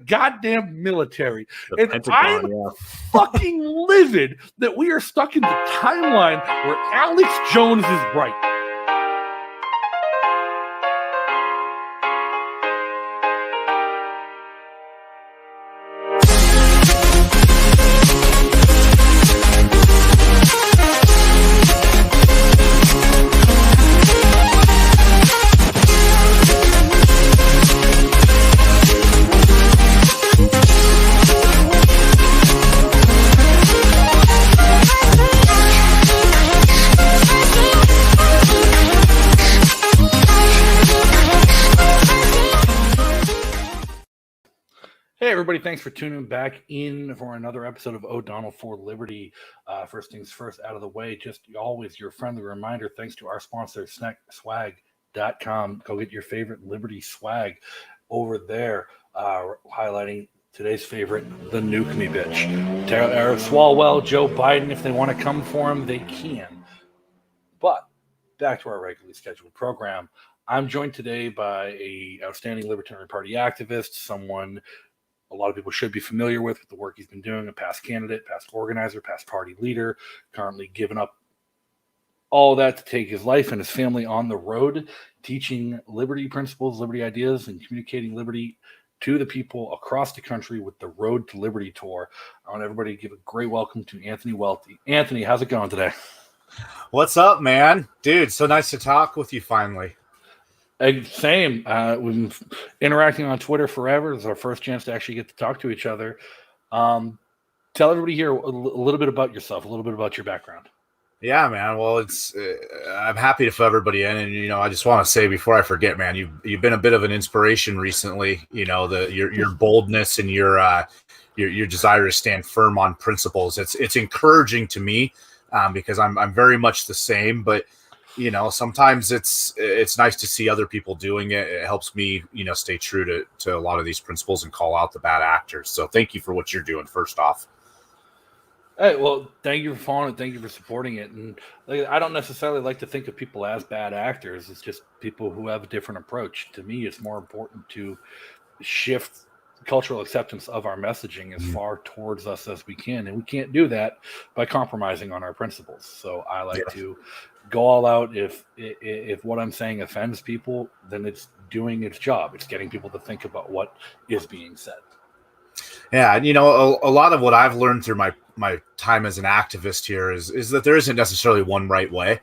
goddamn military. The And Pentagon, I'm fucking livid that we are stuck in the timeline where Alex Jones is right. Hey, everybody. Thanks for tuning back in for another episode of O'Donnell for Liberty. First things first, out of the way, just always your friendly reminder, thanks to our sponsor, snackswag.com. Go get your favorite Liberty swag over there, highlighting today's favorite, the Nuke Me Bitch. Swalwell, Joe Biden, if they want to come for him, they can. But back to our regularly scheduled program. I'm joined today by an outstanding Libertarian Party activist, someone a lot of people should be familiar with the work he's been doing, a past candidate, past organizer, past party leader, currently given up all that to take his life and his family on the road, teaching liberty principles, liberty ideas, and communicating liberty to the people across the country with the Road to Liberty tour. I want everybody to give a great welcome to Anthony Welti. Anthony, how's it going today? What's up, man? Dude, so nice to talk with you finally. Same. We've been interacting on Twitter forever. It's our first chance to actually get to talk to each other. Tell everybody here a little bit about yourself, a little bit about your background. Yeah, man. Well, it's I'm happy to fill everybody in, and I just want to say before I forget, man, you've been a bit of an inspiration recently. Your boldness and your desire to stand firm on principles. It's encouraging to me because I'm very much the same, but. Sometimes it's nice to see other people doing it. It helps me, stay true to a lot of these principles and call out the bad actors. So thank you for what you're doing, first off. Hey, well, thank you for following it. Thank you for supporting it. And I don't necessarily like to think of people as bad actors. It's just people who have a different approach. To me, it's more important to shift cultural acceptance of our messaging as far towards us as we can. And we can't do that by compromising on our principles. So I like to go all out. If what I'm saying offends people, then it's doing its job. It's getting people to think about what is being said. Yeah, and a lot of what I've learned through my time as an activist here is that there isn't necessarily one right way.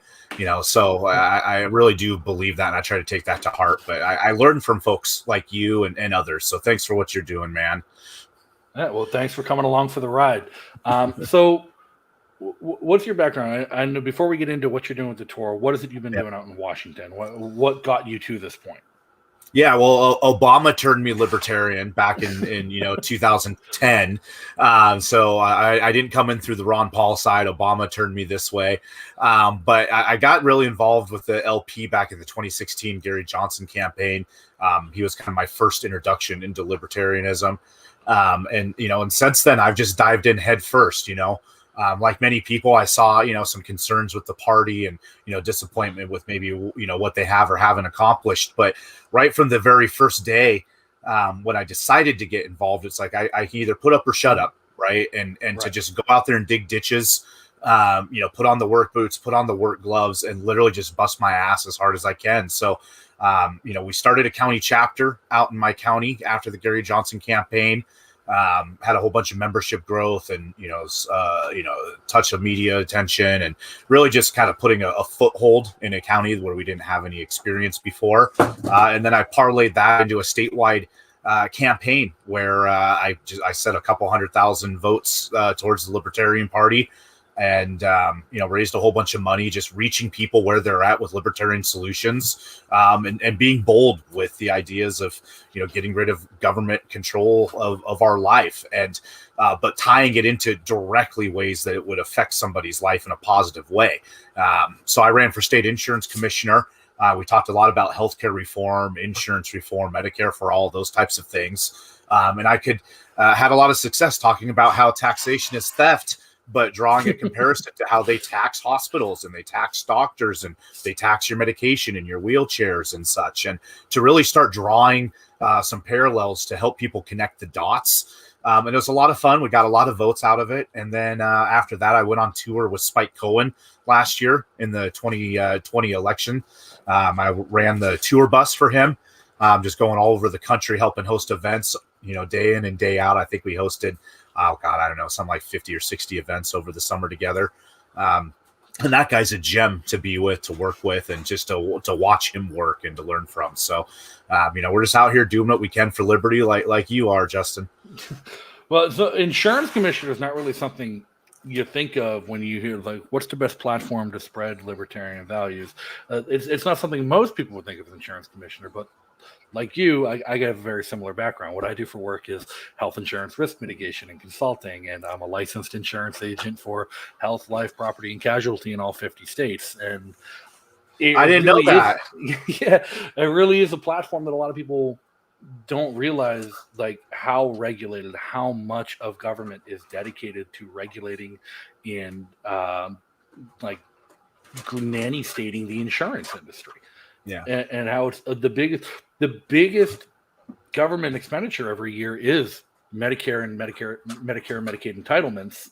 So I really do believe that, and I try to take that to heart. But I learned from folks like you and others. So thanks for what you're doing, man. Yeah, well, thanks for coming along for the ride. So what's your background? I know before we get into what you're doing with the tour, what is it you've been doing out in Washington? What got you to this point? Yeah, well, Obama turned me libertarian back in 2010. So I didn't come in through the Ron Paul side. Obama turned me this way. But I got really involved with the LP back in the 2016 Gary Johnson campaign. He was kind of my first introduction into libertarianism. And since then, I've just dived in head first, like many people, I saw, some concerns with the party and, disappointment with maybe, what they have or haven't accomplished. But right from the very first day, when I decided to get involved, it's like I can either put up or shut up. Right. And to just go out there and dig ditches, put on the work boots, put on the work gloves, and literally just bust my ass as hard as I can. So, we started a county chapter out in my county after the Gary Johnson campaign. Had a whole bunch of membership growth and, touch of media attention, and really just kind of putting a foothold in a county where we didn't have any experience before. And then I parlayed that into a statewide campaign where I set a couple 100,000 votes towards the Libertarian Party. And, raised a whole bunch of money, just reaching people where they're at with libertarian solutions, and being bold with the ideas of, getting rid of government control of our life, and but tying it into directly ways that it would affect somebody's life in a positive way. So I ran for state insurance commissioner. We talked a lot about healthcare reform, insurance reform, Medicare for all, those types of things. And I had a lot of success talking about how taxation is theft, but drawing a comparison to how they tax hospitals and they tax doctors and they tax your medication and your wheelchairs and such. And to really start drawing some parallels to help people connect the dots. And it was a lot of fun. We got a lot of votes out of it. And then after that, I went on tour with Spike Cohen last year in the 2020 election. I ran the tour bus for him, just going all over the country, helping host events, day in and day out. I think we hosted, something like 50 or 60 events over the summer together. And that guy's a gem to be with, to work with, and just to watch him work and to learn from. So, we're just out here doing what we can for liberty, like you are, Justin. Well, so insurance commissioner is not really something you think of when you hear, like, what's the best platform to spread libertarian values? It's not something most people would think of as insurance commissioner, but like you, I have a very similar background. What I do for work is health insurance risk mitigation and consulting, and I'm a licensed insurance agent for health, life, property, and casualty in all 50 states. And I didn't know that. Yeah, it really is a platform that a lot of people don't realize, like, how regulated, how much of government is dedicated to regulating and nanny stating the insurance industry. Yeah, and how it's the biggest government expenditure every year is Medicare and Medicaid entitlements,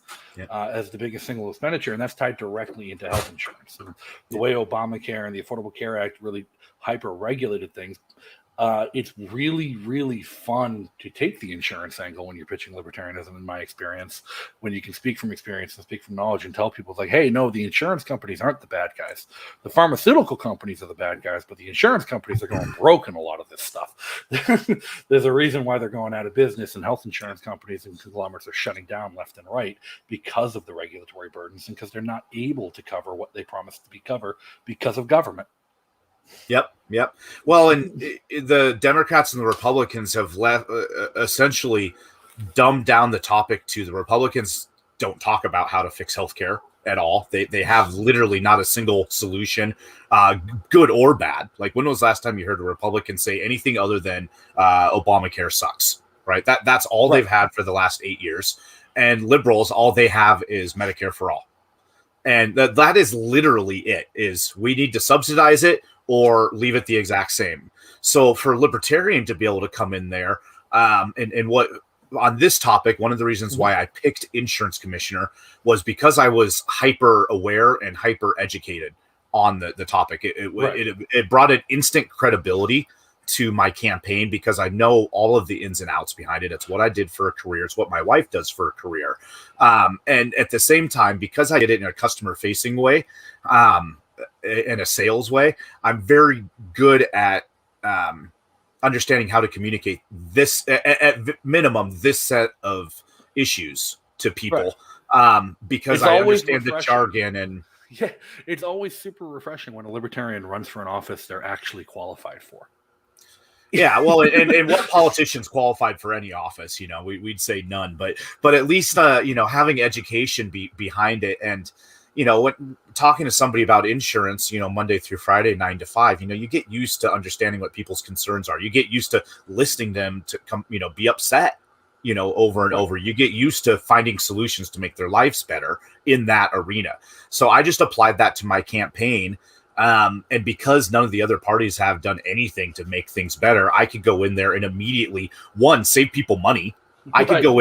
as the biggest single expenditure, and that's tied directly into health insurance. And the way Obamacare and the Affordable Care Act really hyper regulated things. It's really, really fun to take the insurance angle when you're pitching libertarianism, in my experience, when you can speak from experience and speak from knowledge and tell people, like, hey, no, the insurance companies aren't the bad guys. The pharmaceutical companies are the bad guys, but the insurance companies are going broke in a lot of this stuff. There's a reason why they're going out of business, and health insurance companies and conglomerates are shutting down left and right because of the regulatory burdens and because they're not able to cover what they promised to be covered because of government. Yep. Well, and the Democrats and the Republicans have essentially dumbed down the topic to the Republicans don't talk about how to fix healthcare at all. They have literally not a single solution, good or bad. Like, when was the last time you heard a Republican say anything other than Obamacare sucks, right? That's all they've had for the last 8 years. And liberals, all they have is Medicare for all. And that is literally it, is we need to subsidize it or leave it the exact same. So for libertarian to be able to come in there, and what on this topic, one of the reasons why I picked insurance commissioner was because I was hyper aware and hyper educated on the topic. It brought an instant credibility to my campaign because I know all of the ins and outs behind it. It's what I did for a career. It's what my wife does for a career. And at the same time, because I did it in a customer facing way, in a sales way, I'm very good at understanding how to communicate this at minimum, this set of issues to people, because I understand the jargon. And yeah, it's always super refreshing when a libertarian runs for an office they're actually qualified for. Yeah, well, and what politicians qualified for any office? We'd say none, but at least having education behind it. And when talking to somebody about insurance, Monday through Friday, 9 to 5, you get used to understanding what people's concerns are. You get used to listening to them to come, be upset, over and over. You get used to finding solutions to make their lives better in that arena. So I just applied that to my campaign. And because none of the other parties have done anything to make things better, I could go in there and immediately, save people money. I could go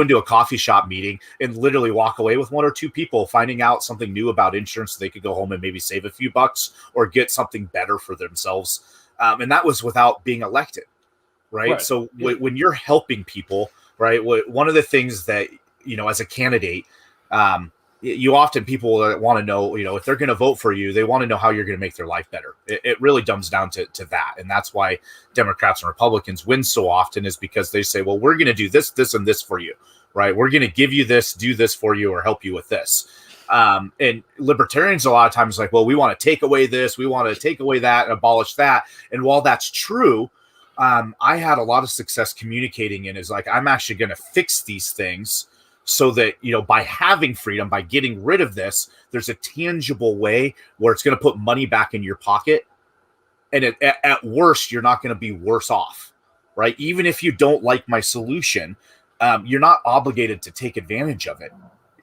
into a coffee shop meeting and literally walk away with 1 or 2 people finding out something new about insurance, so they could go home and maybe save a few bucks or get something better for themselves. And that was without being elected. Right. So when you're helping people, right, one of the things that, as a candidate, you often, people want to know, if they're going to vote for you, they want to know how you're going to make their life better. It really dumbs down to that. And that's why Democrats and Republicans win so often, is because they say, well, we're going to do this, this, and this for you, right? We're going to give you this, do this for you, or help you with this. And libertarians a lot of times like, well, we want to take away this, we want to take away that and abolish that. And while that's true, I had a lot of success communicating in is like, I'm actually going to fix these things so that, by having freedom, by getting rid of this, there's a tangible way where it's going to put money back in your pocket. And at worst, you're not going to be worse off, right? Even if you don't like my solution, you're not obligated to take advantage of it.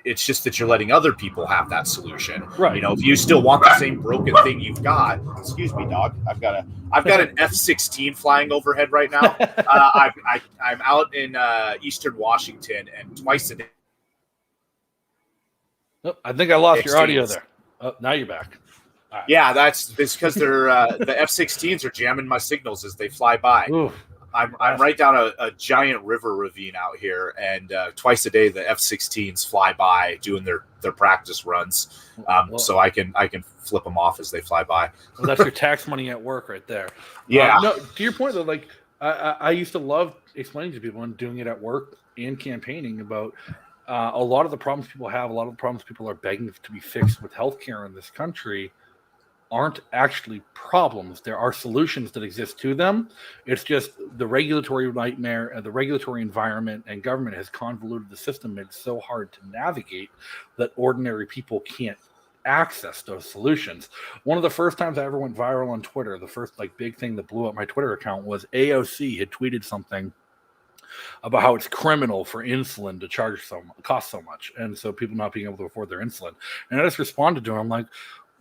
It's just that you're letting other people have that solution. Right. You know, if you still want the same broken thing you've got, excuse me, dog. I've got an F-16 flying overhead right now. I'm out in Eastern Washington, and twice a day. Oh, I think I lost your audio there. Oh, now you're back. Right. Yeah, it's because they're the F-16s are jamming my signals as they fly by. Ooh. I'm right down a giant river ravine out here, and twice a day the F-16s fly by doing their practice runs. So I can flip them off as they fly by. Well, that's your tax money at work right there. Yeah. No, to your point though, like I used to love explaining to people and doing it at work and campaigning about a lot of the problems people have, a lot of the problems people are begging to be fixed with healthcare in this country aren't actually problems. There are solutions that exist to them. It's just the regulatory nightmare and the regulatory environment and government has convoluted the system, made it so hard to navigate that ordinary people can't access those solutions. One of the first times I ever went viral on Twitter, the first like big thing that blew up my Twitter account was AOC had tweeted something about how it's criminal for insulin to cost so much, and so people not being able to afford their insulin. And I just responded to him, I'm like,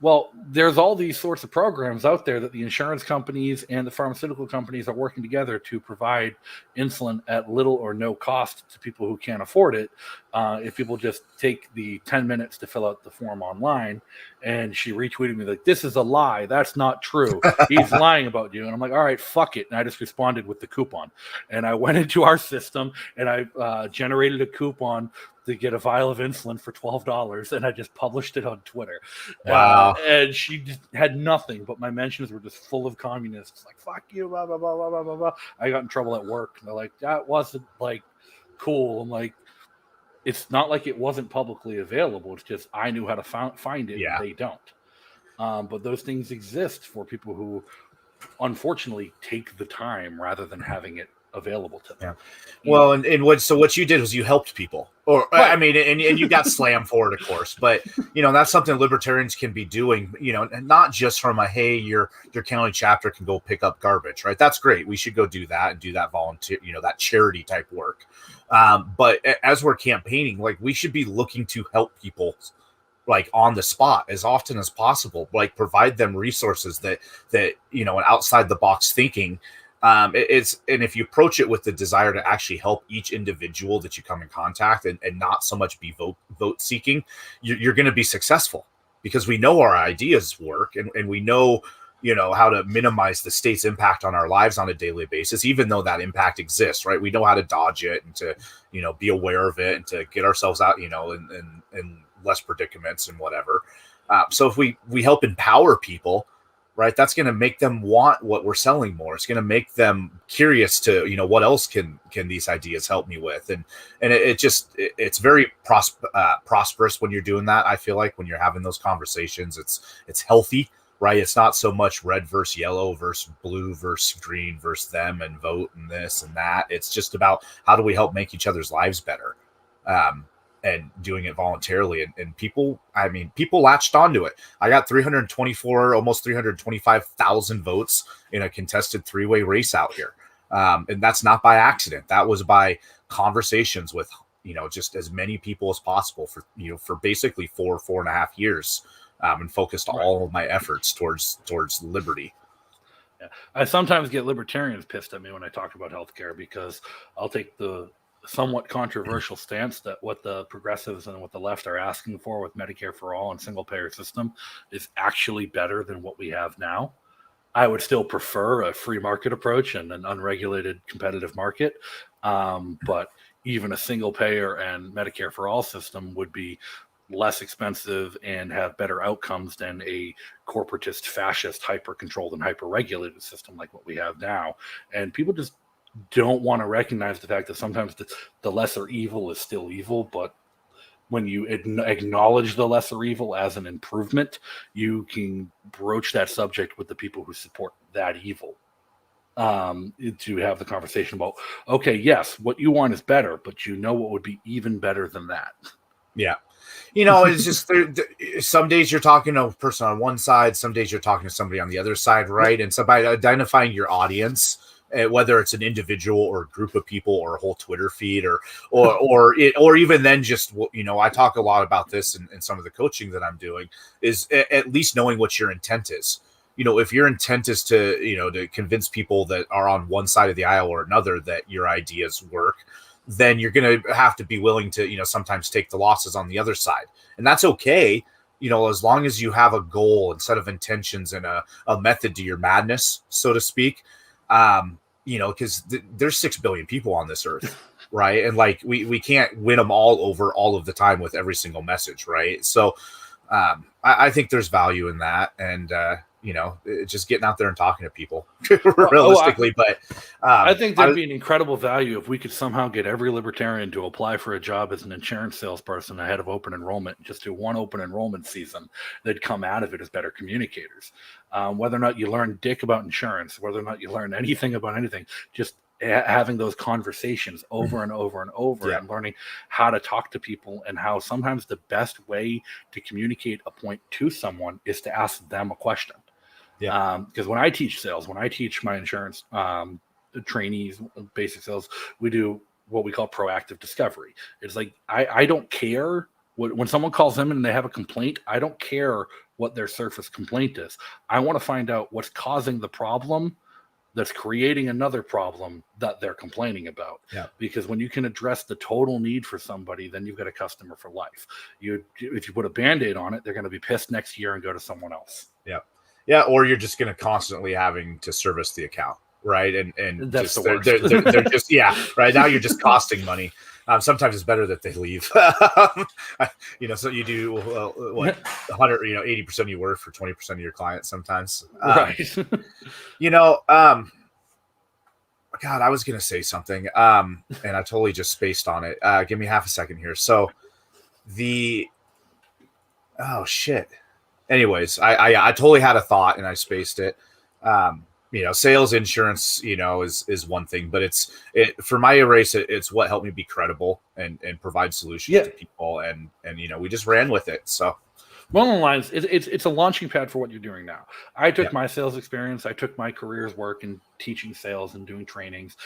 well, there's all these sorts of programs out there that the insurance companies and the pharmaceutical companies are working together to provide insulin at little or no cost to people who can't afford it. If people just take the 10 minutes to fill out the form online. And she retweeted me like, this is a lie. That's not true. He's lying about you. And I'm like, all right, fuck it. And I just responded with the coupon. And I went into our system and I generated a coupon to get a vial of insulin for $12, and I just published it on Twitter. Wow. And she just had nothing, but my mentions were just full of communists, like, fuck you, blah, blah, blah, blah, blah, blah, blah. I got in trouble at work. And they're like, that wasn't, like, cool. I'm like, it's not like it wasn't publicly available. It's just I knew how to find it, and they don't. But those things exist for people who, unfortunately, take the time rather than having it available to them. Yeah. Well, and what you did was you helped people, or right. I mean, and you got slammed for it, of course, but that's something libertarians can be doing, and not just from a, hey, your county chapter can go pick up garbage, right? That's great. We should go do that and do that volunteer, that charity type work. But as we're campaigning, like, we should be looking to help people, like, on the spot as often as possible, like provide them resources that and outside the box thinking. And if you approach it with the desire to actually help each individual that you come in contact and not so much be vote seeking, you're going to be successful, because we know our ideas work, and we know, how to minimize the state's impact on our lives on a daily basis, even though that impact exists, right? We know how to dodge it and to, be aware of it and to get ourselves out, in less predicaments and whatever. So if we help empower people, right, that's going to make them want what we're selling more. It's going to make them curious to, what else can these ideas help me with? And it's very prosperous when you're doing that. I feel like when you're having those conversations, it's healthy, right? It's not so much red versus yellow versus blue versus green versus them and vote and this and that. It's just about how do we help make each other's lives better. And doing it voluntarily, and people latched onto it. I got 324, almost 325,000 votes in a contested 3-way race out here. And that's not by accident. That was by conversations with, just as many people as possible for basically 4.5 years, and focused all of my efforts towards liberty. Yeah. I sometimes get libertarians pissed at me when I talk about healthcare, because I'll take the somewhat controversial stance that what the progressives and what the left are asking for with Medicare for all and single payer system is actually better than what we have now. I would still prefer a free market approach and an unregulated competitive market. But even a single payer and Medicare for all system would be less expensive and have better outcomes than a corporatist, fascist, hyper-controlled and hyper-regulated system like what we have now. And people just don't want to recognize the fact that sometimes the lesser evil is still evil, but when you acknowledge the lesser evil as an improvement, you can broach that subject with the people who support that evil, to have the conversation about, okay, yes, what you want is better, but what would be even better than that. Yeah. It's just some days you're talking to a person on one side, some days you're talking to somebody on the other side, right? And so by identifying your audience whether it's an individual or a group of people or a whole Twitter feed or even then just, I talk a lot about this in some of the coaching that I'm doing, is at least knowing what your intent is. If your intent is to convince people that are on one side of the aisle or another that your ideas work, then you're going to have to be willing to, sometimes take the losses on the other side. And that's okay. As long as you have a goal and set of intentions and a method to your madness, so to speak, because there's 6 billion people on this earth, right? And like, we can't win them all over all of the time with every single message, right? So I think there's value in that. And, just getting out there and talking to people realistically. But I think there'd be an incredible value if we could somehow get every libertarian to apply for a job as an insurance salesperson ahead of open enrollment, just do one open enrollment season. They'd come out of it as better communicators. Whether or not you learn dick about insurance, whether or not you learn anything about anything, just having those conversations over and over and over, and learning how to talk to people, and how sometimes the best way to communicate a point to someone is to ask them a question. Because when I teach sales, when I teach my insurance trainees basic sales, we do what we call proactive discovery. It's like, I don't care when someone calls in and they have a complaint. I don't care what their surface complaint is. I want to find out what's causing the problem that's creating another problem that they're complaining about. Because when you can address the total need for somebody, then you've got a customer for life. If you put a Band-Aid on it, they're going to be pissed next year and go to someone else. Yeah, or you're just going to constantly having to service the account, right? And that's just, the worst. they're just right now you're just costing money. Sometimes it's better that they leave. So you do what 100, 80% of your work for 20% of your clients sometimes. Right. God, I was going to say something, and I totally just spaced on it. Give me half a second here. So oh shit. Anyways, I totally had a thought and I spaced it. Sales insurance, is one thing, but for my erase, it's what helped me be credible and provide solutions to people. And we just ran with it. So, well, in lines, it's a launching pad for what you're doing now. I took my sales experience, I took my career's work in teaching sales and doing trainings,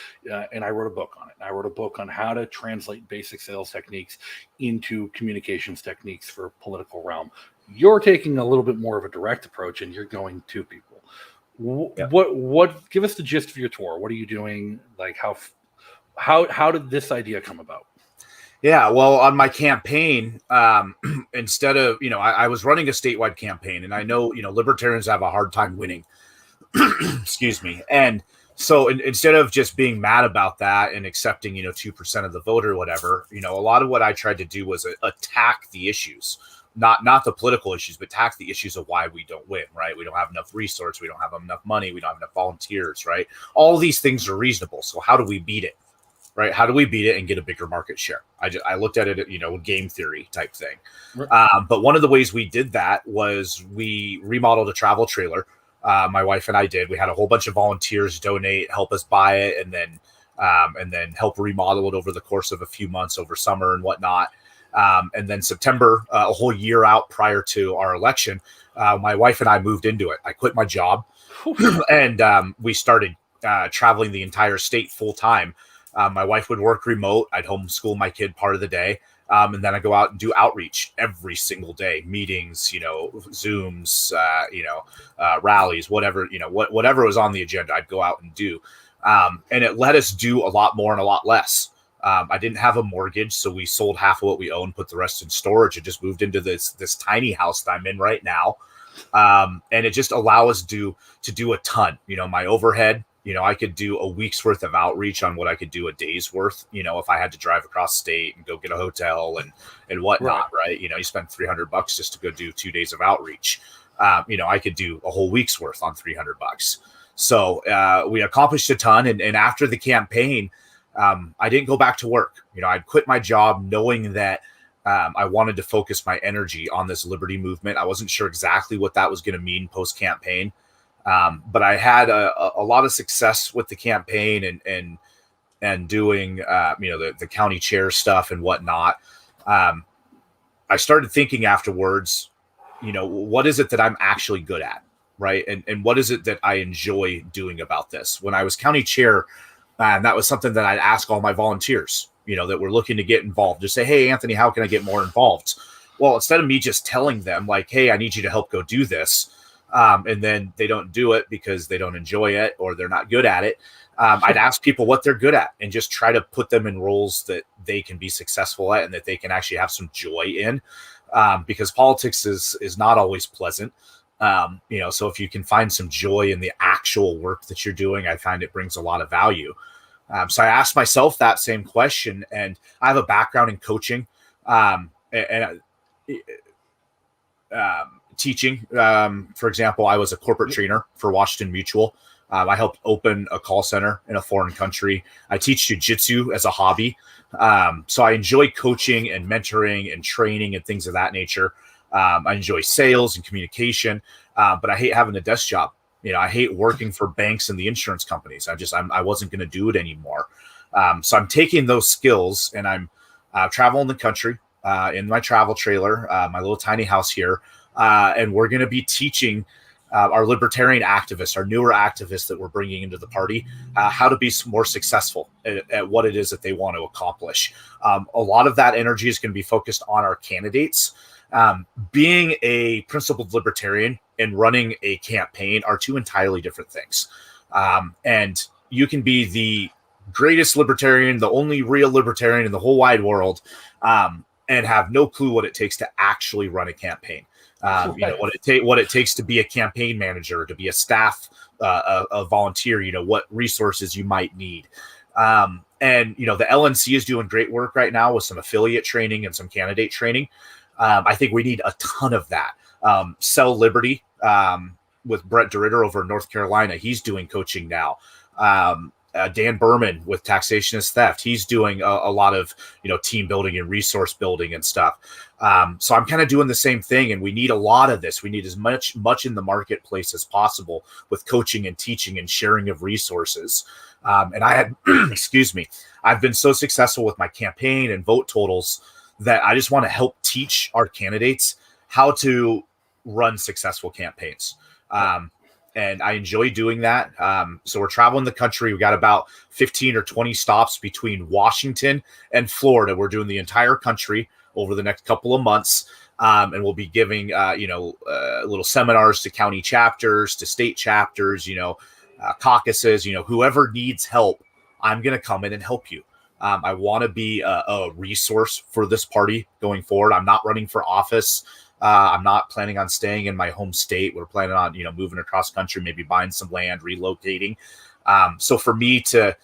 and I wrote a book on it. I wrote a book on how to translate basic sales techniques into communications techniques for political realm. You're taking a little bit more of a direct approach, and you're going to people. What? Give us the gist of your tour. What are you doing? Like how did this idea come about? Yeah, well, on my campaign, instead of I was running a statewide campaign, and I know libertarians have a hard time winning. Excuse me, and so instead of just being mad about that and accepting 2% of the vote or whatever, a lot of what I tried to do was attack the issues. Not the political issues, but attack the issues of why we don't win, right? We don't have enough resources. We don't have enough money. We don't have enough volunteers, right? All these things are reasonable. So how do we beat it, right? How do we beat it and get a bigger market share? I looked at it, game theory type thing. But one of the ways we did that was we remodeled a travel trailer. My wife and I did. We had a whole bunch of volunteers donate, help us buy it, and then help remodel it over the course of a few months over summer and whatnot. And then September, a whole year out prior to our election, my wife and I moved into it. I quit my job and we started traveling the entire state full time. My wife would work remote. I'd homeschool my kid part of the day. And then I go out and do outreach every single day, meetings, Zooms, rallies, whatever, whatever was on the agenda, I'd go out and do. And it let us do a lot more and a lot less. I didn't have a mortgage, so we sold half of what we owned, put the rest in storage, and just moved into this tiny house that I'm in right now. And it just allowed us to do a ton. My overhead, I could do a week's worth of outreach on what I could do a day's worth, if I had to drive across state and go get a hotel and whatnot, right? You spend $300 just to go do 2 days of outreach. I could do a whole week's worth on $300. So we accomplished a ton. And after the campaign, I didn't go back to work. I'd quit my job knowing that I wanted to focus my energy on this liberty movement. I wasn't sure exactly what that was going to mean post-campaign. But I had a lot of success with the campaign and doing, the county chair stuff and whatnot. I started thinking afterwards, what is it that I'm actually good at? right? And what is it that I enjoy doing about this? When I was county chair, that was something that I'd ask all my volunteers, that were looking to get involved. Just say, hey, Anthony, how can I get more involved? Well, instead of me just telling them like, hey, I need you to help go do this, and then they don't do it because they don't enjoy it or they're not good at it, I'd ask people what they're good at and just try to put them in roles that they can be successful at and that they can actually have some joy in, because politics is not always pleasant. So if you can find some joy in the actual work that you're doing, I find it brings a lot of value. So I asked myself that same question, and I have a background in coaching and teaching. For example, I was a corporate trainer for Washington Mutual. I helped open a call center in a foreign country. I teach jiu-jitsu as a hobby. So I enjoy coaching and mentoring and training and things of that nature. I enjoy sales and communication, but I hate having a desk job. I hate working for banks and the insurance companies. I wasn't going to do it anymore. So I'm taking those skills and I'm traveling the country in my travel trailer, my little tiny house here. And we're going to be teaching our libertarian activists, our newer activists that we're bringing into the party, how to be more successful at what it is that they want to accomplish. A lot of that energy is going to be focused on our candidates. Being a principled libertarian and running a campaign are two entirely different things. And you can be the greatest libertarian, the only real libertarian in the whole wide world, and have no clue what it takes to actually run a campaign. What it takes to be a campaign manager, to be a staff, a volunteer, what resources you might need. And the LNC is doing great work right now with some affiliate training and some candidate training. I think we need a ton of that. Sell Liberty with Brett DeRitter over in North Carolina. He's doing coaching now. Dan Berman with Taxation is Theft. He's doing a lot of, team building and resource building and stuff. So I'm kind of doing the same thing, and we need a lot of this. We need as much in the marketplace as possible with coaching and teaching and sharing of resources. And I had, excuse me, I've been so successful with my campaign and vote totals that I just want to help teach our candidates how to run successful campaigns. And I enjoy doing that. So we're traveling the country. We got about 15 or 20 stops between Washington and Florida. We're doing the entire country over the next couple of months. And we'll be giving, little seminars to county chapters, to state chapters, caucuses, whoever needs help, I'm going to come in and help you. I want to be a resource for this party going forward. I'm not running for office. I'm not planning on staying in my home state. We're planning on, moving across country, maybe buying some land, relocating. So for me to,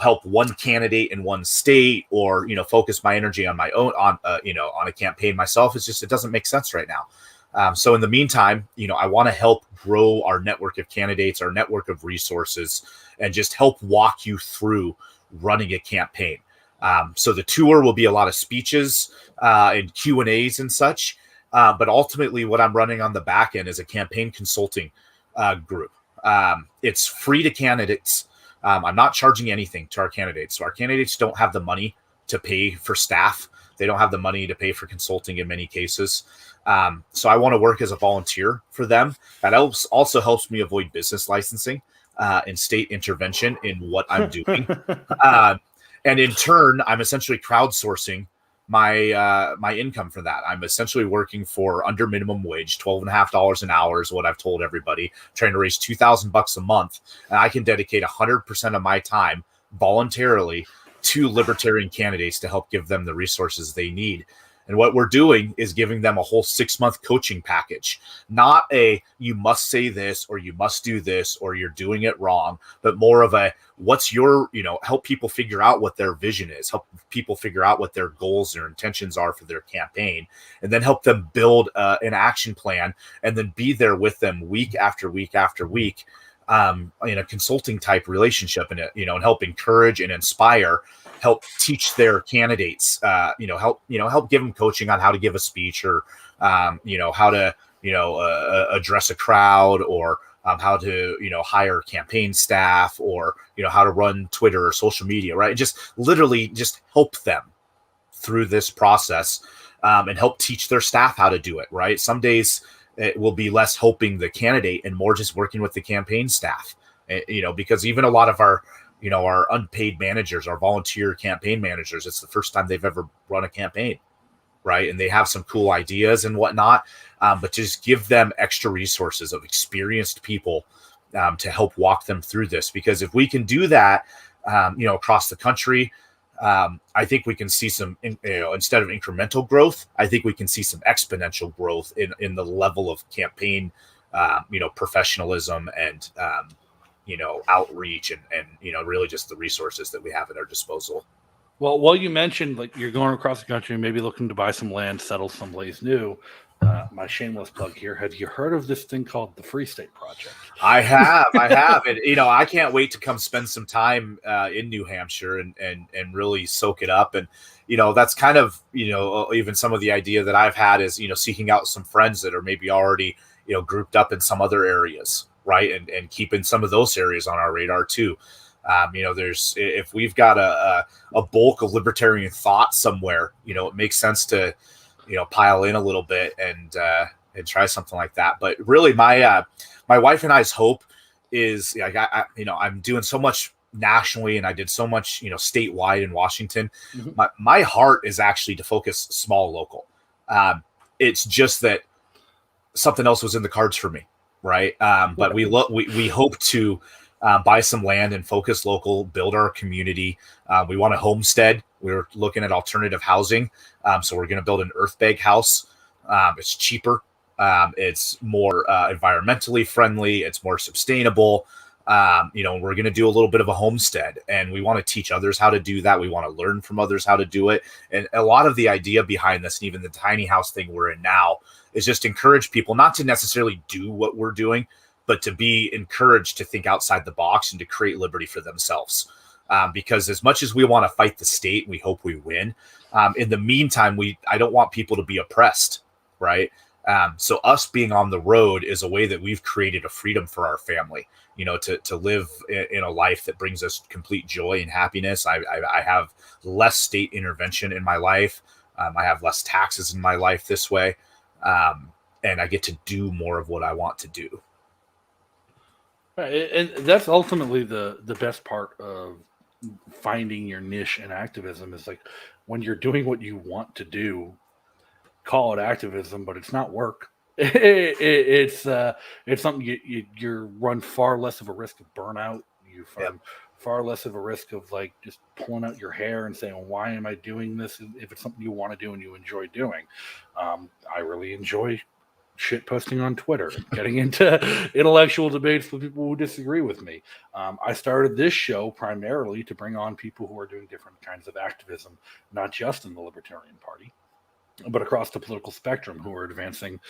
help one candidate in one state or, focus my energy on my own, on a campaign myself, it doesn't make sense right now. So in the meantime, I want to help grow our network of candidates, our network of resources, and just help walk you through running a campaign. So the tour will be a lot of speeches and Q&As and such. But ultimately, what I'm running on the back end is a campaign consulting group. It's free to candidates. I'm not charging anything to our candidates. So our candidates don't have the money to pay for staff. They don't have the money to pay for consulting in many cases. So I want to work as a volunteer for them. That also helps me avoid business licensing and state intervention in what I'm doing. And in turn, I'm essentially crowdsourcing my income for that. I'm essentially working for under minimum wage, $12.50 an hour is what I've told everybody, trying to raise $2,000 a month. And I can dedicate 100% of my time voluntarily to libertarian candidates to help give them the resources they need. And what we're doing is giving them a whole 6-month coaching package, not a, you must say this, or you must do this, or you're doing it wrong, but more of a, what's your, help people figure out what their vision is, help people figure out what their goals, their intentions are for their campaign, and then help them build an action plan, and then be there with them week after week after week in a consulting type relationship, and help encourage and inspire, help teach their candidates, help give them coaching on how to give a speech, or how to address a crowd, or how to hire campaign staff, or how to run Twitter or social media, right? Just literally just help them through this process, and help teach their staff how to do it, right? Some days it will be less helping the candidate and more just working with the campaign staff. Because even a lot of our unpaid managers, our volunteer campaign managers, it's the first time they've ever run a campaign, right? And they have some cool ideas and whatnot, but just give them extra resources of experienced people to help walk them through this. Because if we can do that, across the country, I think we can see some, instead of incremental growth, I think we can see some exponential growth in the level of campaign, professionalism and, outreach and really just the resources that we have at our disposal. Well, while you mentioned like you're going across the country, maybe looking to buy some land, settle someplace new, my shameless plug here. Have you heard of this thing called the Free State Project? I have. And, I can't wait to come spend some time in New Hampshire and really soak it up. And, that's kind of, even some of the idea that I've had is, seeking out some friends that are maybe already, grouped up in some other areas, right? And keeping some of those areas on our radar too. If we've got a bulk of libertarian thought somewhere, it makes sense to, pile in a little bit and try something like that. But really my wife and I's hope is like, I'm doing so much nationally and I did so much, statewide in Washington. Mm-hmm. My heart is actually to focus small local. It's just that something else was in the cards for me. Right. But we hope to buy some land and focus local, build our community. We want a homestead. We're looking at alternative housing. So we're going to build an earth bag house. It's cheaper. It's more environmentally friendly. It's more sustainable. We're going to do a little bit of a homestead and we want to teach others how to do that. We want to learn from others how to do it. And a lot of the idea behind this, and even the tiny house thing we're in now, is just encourage people not to necessarily do what we're doing, but to be encouraged to think outside the box and to create liberty for themselves. Because as much as we want to fight the state, we hope we win. In the meantime, I don't want people to be oppressed, right? So us being on the road is a way that we've created a freedom for our family, to live in a life that brings us complete joy and happiness. I have less state intervention in my life. I have less taxes in my life this way. And I get to do more of what I want to do. And that's ultimately the best part of finding your niche in activism is like when you're doing what you want to do, call it activism, but it's not work. It's something you run far less of a risk of burnout. You find far less of a risk of like just pulling out your hair and saying, well, why am I doing this? If it's something you want to do and you enjoy doing. I really enjoy shit posting on Twitter, getting into intellectual debates with people who disagree with me. I started this show primarily to bring on people who are doing different kinds of activism, not just in the Libertarian Party, but across the political spectrum, who are advancing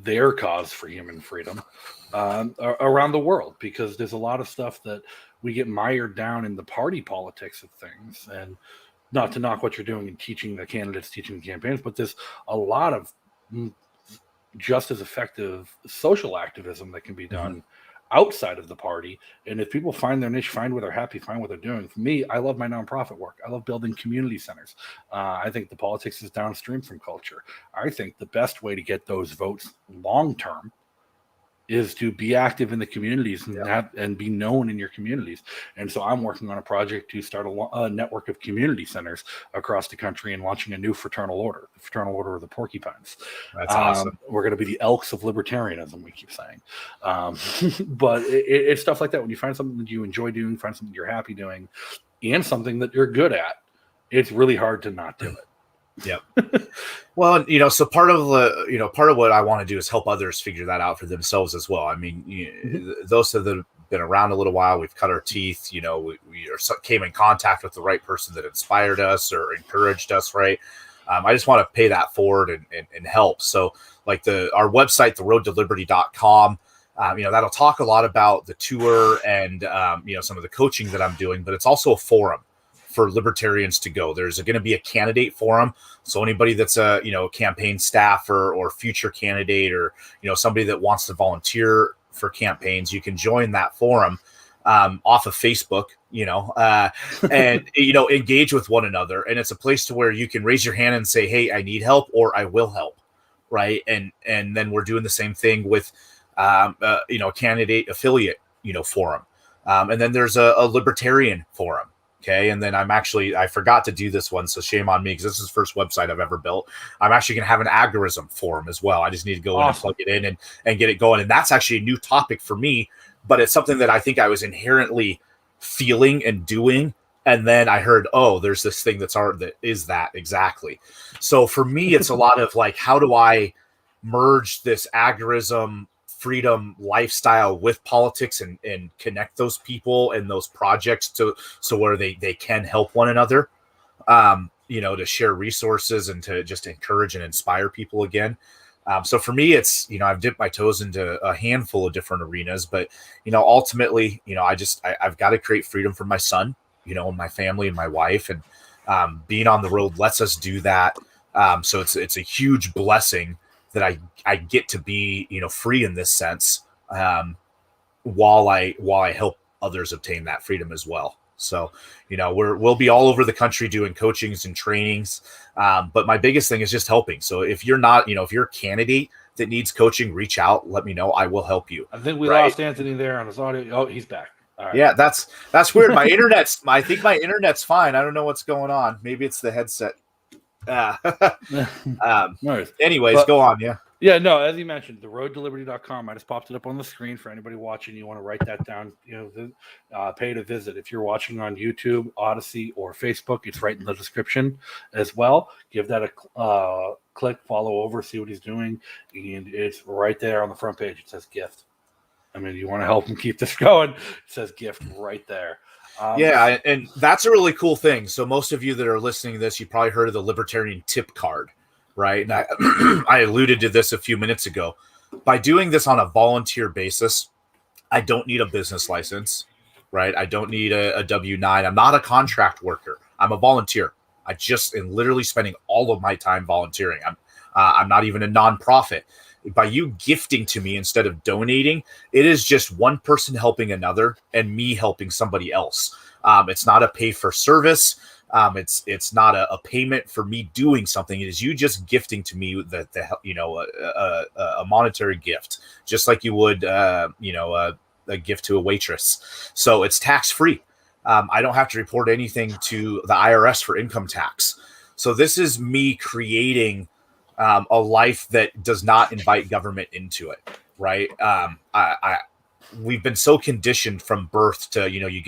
their cause for human freedom around the world, because there's a lot of stuff that we get mired down in the party politics of things. And not to knock what you're doing in teaching the candidates, teaching the campaigns, but there's a lot of just as effective social activism that can be done outside of the party. And if people find their niche, find where they're happy, find what they're doing. For me, I love my nonprofit work. I love building community centers. I think the politics is downstream from culture. I think the best way to get those votes long-term is to be active in the communities and be known in your communities. And so I'm working on a project to start a network of community centers across the country and launching a new fraternal order, the Fraternal Order of the Porcupines. That's awesome. We're going to be the Elks of libertarianism, we keep saying. But it's stuff like that. When you find something that you enjoy doing, find something you're happy doing, and something that you're good at, it's really hard to not do it. Yep. Well, so part of what I want to do is help others figure that out for themselves as well. I mean, those that have been around a little while, we've cut our teeth, we came in contact with the right person that inspired us or encouraged us. Right. I just want to pay that forward and help. So like our website, theroadtoliberty.com, that'll talk a lot about the tour and, some of the coaching that I'm doing, but it's also a forum for libertarians to go. There's going to be a candidate forum. So anybody that's a, campaign staffer or future candidate or, somebody that wants to volunteer for campaigns, you can join that forum off of Facebook, and, engage with one another. And it's a place to where you can raise your hand and say, hey, I need help, or I will help. right? And then we're doing the same thing with a candidate affiliate forum, and then there's a libertarian forum. Okay. And then I forgot to do this one, so shame on me, because this is the first website I've ever built. I'm actually going to have an algorithm forum as well. I just need to go in and plug it in and get it going. And that's actually a new topic for me, but it's something that I think I was inherently feeling and doing. And then I heard, oh, there's this thing that is that exactly. So for me, it's a lot of like, how do I merge this agorism freedom lifestyle with politics and connect those people and those projects so where they can help one another, to share resources and to just encourage and inspire people again. So for me, it's, I've dipped my toes into a handful of different arenas, but, ultimately, I've got to create freedom for my son, and my family and my wife, and being on the road lets us do that. So it's a huge blessing that I get to be, free in this sense, while I help others obtain that freedom as well. So, we'll be all over the country doing coachings and trainings. But my biggest thing is just helping. So if you're not, if you're a candidate that needs coaching, reach out, let me know. I will help you. I think we lost Anthony there on his audio. Oh, he's back. All right. Yeah, that's weird. I think my internet's fine. I don't know what's going on. Maybe it's the headset. Anyways, go on. Yeah, no, as you mentioned, theroadtoliberty.com. I just popped it up on the screen for anybody watching. You want to write that down, pay to visit. If you're watching on YouTube, Odyssey, or Facebook, it's right in the description as well. Give that a click, follow over, see what he's doing. And it's right there on the front page. It says gift. I mean, you want to help him keep this going. It says gift right there. And that's a really cool thing. So most of you that are listening to this, you probably heard of the Libertarian Tip Card, right? And I alluded to this a few minutes ago. By doing this on a volunteer basis, I don't need a business license, right? I don't need a W-9. I'm not a contract worker. I'm a volunteer. I just am literally spending all of my time volunteering. I'm not even a nonprofit. By you gifting to me instead of donating, it is just one person helping another and me helping somebody else. It's not a pay for service. It's not a payment for me doing something. It is you just gifting to me a monetary gift, just like you would a gift to a waitress. So it's tax free. I don't have to report anything to the IRS for income tax. So this is me creating a life that does not invite government into it, right? We've been so conditioned from birth to, you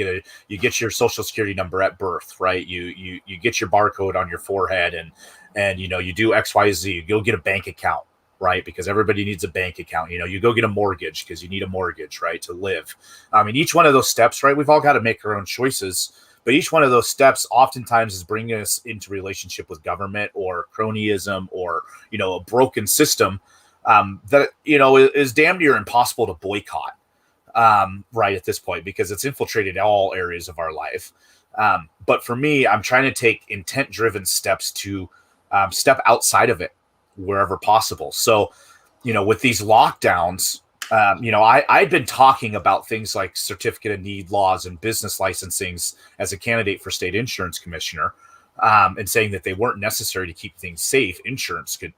get your social security number at birth, right? You get your barcode on your forehead and you do X, Y, Z. You go get a bank account, right? Because everybody needs a bank account. You go get a mortgage because you need a mortgage, right, to live. Each one of those steps, right? We've all got to make our own choices. But each one of those steps oftentimes is bringing us into relationship with government or cronyism or, a broken system that, is damn near impossible to boycott, right at this point, because it's infiltrated all areas of our life. But for me, I'm trying to take intent-driven steps to step outside of it wherever possible. So, with these lockdowns, I'd been talking about things like certificate of need laws and business licensings as a candidate for state insurance commissioner, and saying that they weren't necessary to keep things safe. Insurance can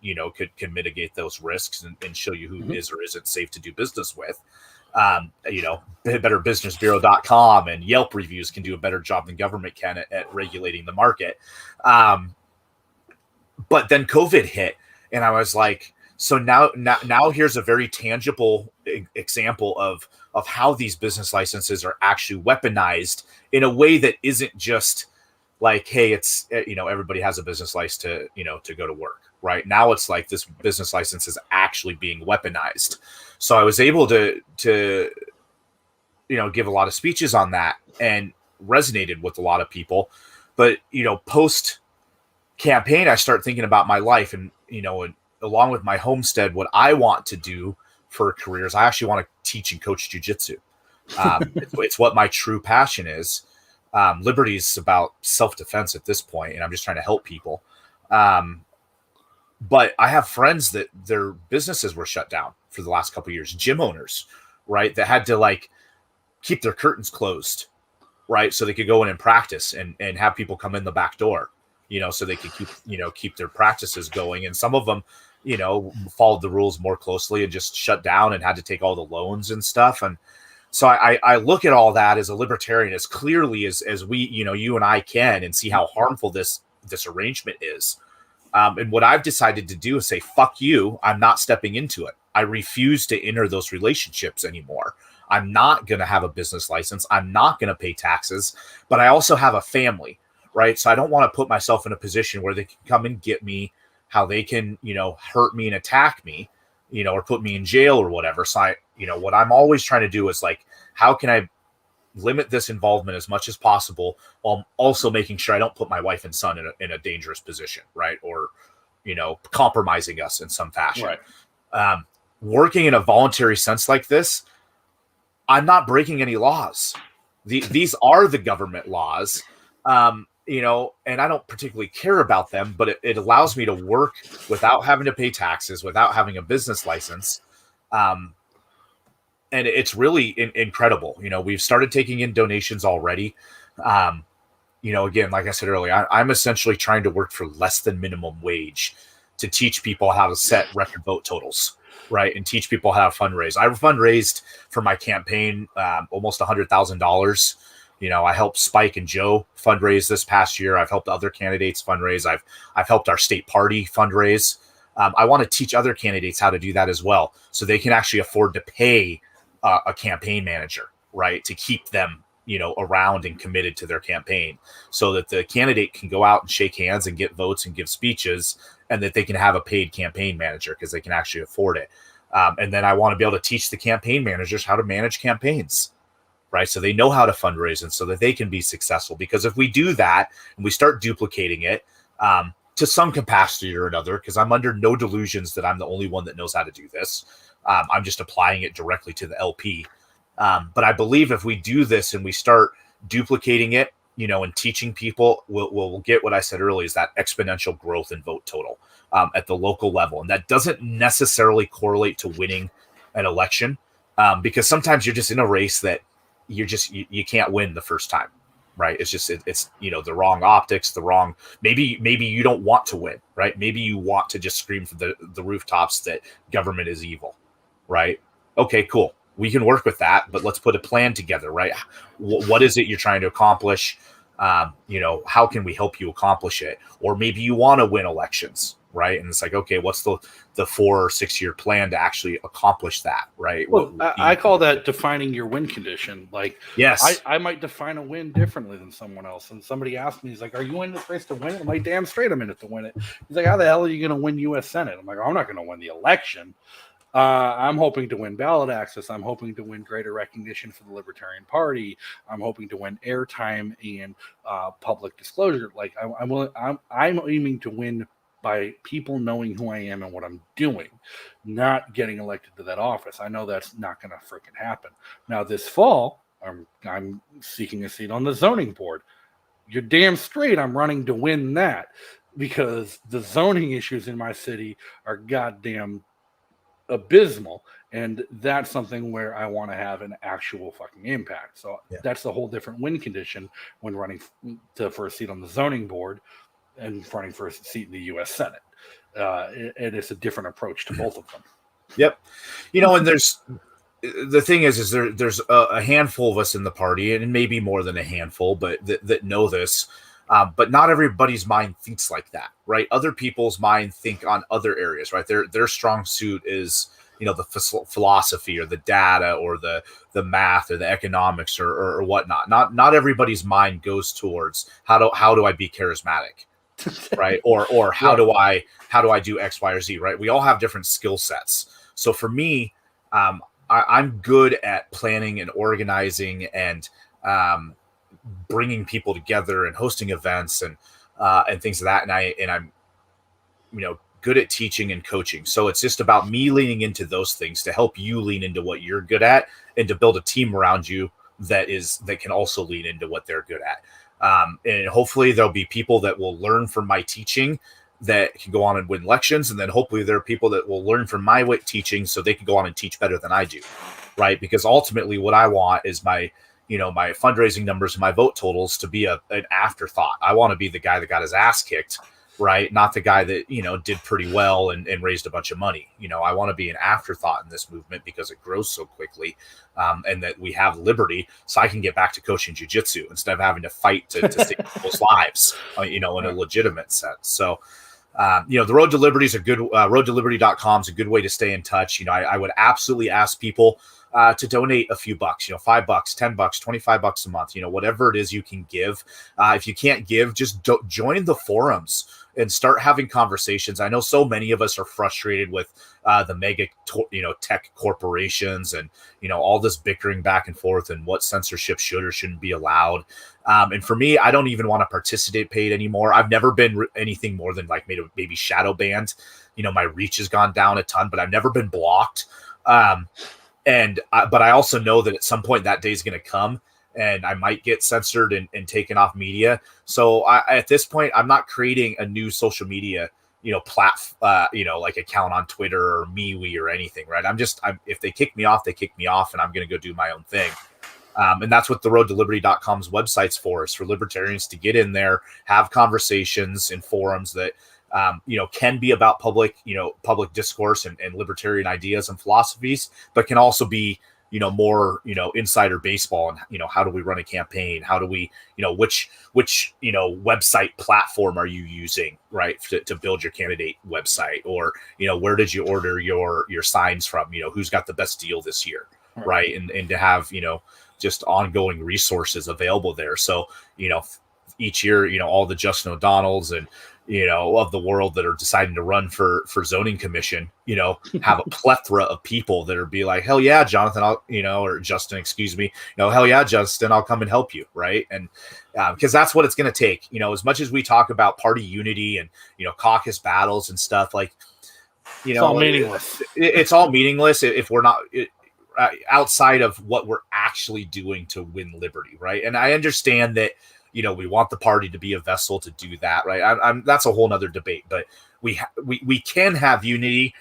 mitigate those risks and show you who is or isn't safe to do business with. BetterBusinessBureau.com and Yelp reviews can do a better job than government can at regulating the market. But then COVID hit, and I was like, so now here's a very tangible example of how these business licenses are actually weaponized in a way that isn't just like, hey, it's, everybody has a business license to go to work, right? Now it's like this business license is actually being weaponized. So I was able to give a lot of speeches on that and resonated with a lot of people. But, post campaign, I start thinking about my life and, along with my homestead, what I want to do for careers. I actually want to teach and coach jujitsu. It's what my true passion is. Liberty is about self-defense at this point, and I'm just trying to help people. But I have friends that their businesses were shut down for the last couple of years, gym owners, right, that had to keep their curtains closed, right, so they could go in and practice and have people come in the back door, so they could keep their practices going. And some of them followed the rules more closely and just shut down and had to take all the loans and stuff. And so I look at all that as a libertarian as clearly as we, you and I can, and see how harmful this arrangement is. And what I've decided to do is say, fuck you. I'm not stepping into it. I refuse to enter those relationships anymore. I'm not going to have a business license. I'm not going to pay taxes, but I also have a family, right? So I don't want to put myself in a position where they can come and get me, how they can, hurt me and attack me, or put me in jail or whatever. So what I'm always trying to do is like, how can I limit this involvement as much as possible, while also making sure I don't put my wife and son in a dangerous position, right? Or, compromising us in some fashion. Right. Working in a voluntary sense like this, I'm not breaking any laws. These are the government laws, and I don't particularly care about them, but it allows me to work without having to pay taxes, without having a business license. And it's really incredible. We've started taking in donations already. Again, like I said earlier, I'm essentially trying to work for less than minimum wage to teach people how to set record vote totals, right? And teach people how to fundraise. I fundraised for my campaign almost $100,000. I helped Spike and Joe fundraise this past year. I've helped other candidates fundraise. I've helped our state party fundraise. I want to teach other candidates how to do that as well, so they can actually afford to pay a campaign manager, right, to keep them, around and committed to their campaign, so that the candidate can go out and shake hands and get votes and give speeches, and that they can have a paid campaign manager because they can actually afford it. And then I want to be able to teach the campaign managers how to manage campaigns, right? So they know how to fundraise and so that they can be successful. Because if we do that and we start duplicating it to some capacity or another, because I'm under no delusions that I'm the only one that knows how to do this. I'm just applying it directly to the LP. But I believe if we do this and we start duplicating it, and teaching people, we'll get what I said earlier, is that exponential growth in vote total at the local level. And that doesn't necessarily correlate to winning an election, because sometimes you're just in a race that you can't win the first time, right? It's just, it's the wrong optics, maybe you don't want to win, right? Maybe you want to just scream from the rooftops that government is evil, right? Okay, cool. We can work with that, but let's put a plan together, right? What is it you're trying to accomplish? How can we help you accomplish it? Or maybe you want to win elections, right? And it's like, okay, what's the 4 or 6 year plan to actually accomplish that, right? Well, I call that defining your win condition. Like, yes, I might define a win differently than someone else. And somebody asked me, he's like, are you in this race to win it? I'm like, damn straight I'm in it to win it. He's like, how the hell are you going to win U.S. Senate? I'm like, I'm not going to win the election. I'm hoping to win ballot access. I'm hoping to win greater recognition for the Libertarian Party. I'm hoping to win airtime and public disclosure. Like I'm aiming to win by people knowing who I am and what I'm doing, not getting elected to that office. I know that's not going to freaking happen. Now this fall, I'm seeking a seat on the zoning board. You're damn straight I'm running to win that, because the zoning issues in my city are goddamn abysmal, and that's something where I want to have an actual fucking impact. So That's a whole different win condition when running for a seat on the zoning board and running for a seat in the U.S. Senate. And it's a different approach to both of them. Yep. And the thing is there's a handful of us in the party, and maybe more than a handful, but that know this. But not everybody's mind thinks like that, right? Other people's mind think on other areas, right? Their strong suit is, the philosophy or the data or the math or the economics or whatnot. Not everybody's mind goes towards how do I be charismatic, right? Or how do I do X, Y, or Z, right? We all have different skill sets. So for me, I'm good at planning and organizing and bringing people together and hosting events and things of that. And I'm, good at teaching and coaching. So it's just about me leaning into those things to help you lean into what you're good at and to build a team around you that can also lean into what they're good at. And hopefully there'll be people that will learn from my teaching that can go on and win elections. And then hopefully there are people that will learn from my teaching so they can go on and teach better than I do. Right. Because ultimately what I want is my fundraising numbers and my vote totals to be an afterthought. I want to be the guy that got his ass kicked, right? Not the guy that, did pretty well and raised a bunch of money. I want to be an afterthought in this movement because it grows so quickly, and that we have liberty so I can get back to coaching jiu-jitsu instead of having to fight to save people's lives, in a legitimate sense. So, the Road to Liberty is a good, roadtoliberty.com is a good way to stay in touch. I would absolutely ask people to donate a few bucks, $5, $10, $25 a month, whatever it is you can give. If you can't give, just join the forums and start having conversations. I know so many of us are frustrated with the mega, tech corporations and, all this bickering back and forth and what censorship should or shouldn't be allowed. And for me, I don't even want to participate anymore. I've never been anything more than like maybe shadow banned. My reach has gone down a ton, but I've never been blocked. But I also know that at some point that day is going to come and I might get censored and taken off media. So at this point, I'm not creating a new social media, like account on Twitter or MeWe or anything, right? If they kick me off, they kick me off, and I'm going to go do my own thing. And that's what the roadtoliberty.com's website's for, is for libertarians to get in there, have conversations in forums that, can be about public discourse and libertarian ideas and philosophies, but can also be, more, insider baseball and, how do we run a campaign? How do we, which website platform are you using, right, to build your candidate website? Or, where did you order your signs from? Who's got the best deal this year, right? And to have, just ongoing resources available there. So, each year, all the Justin O'Donnells and, of the world that are deciding to run for zoning commission, have a plethora of people that are be like, hell yeah, Jonathan, or Justin, excuse me, hell yeah, Justin, I'll come and help you. Right. And because that's what it's going to take, as much as we talk about party unity and, caucus battles and stuff, like, it's all meaningless. It's all meaningless if we're not outside of what we're actually doing to win liberty. Right. And I understand that, we want the party to be a vessel to do that, right? That's a whole nother debate, but we can have unity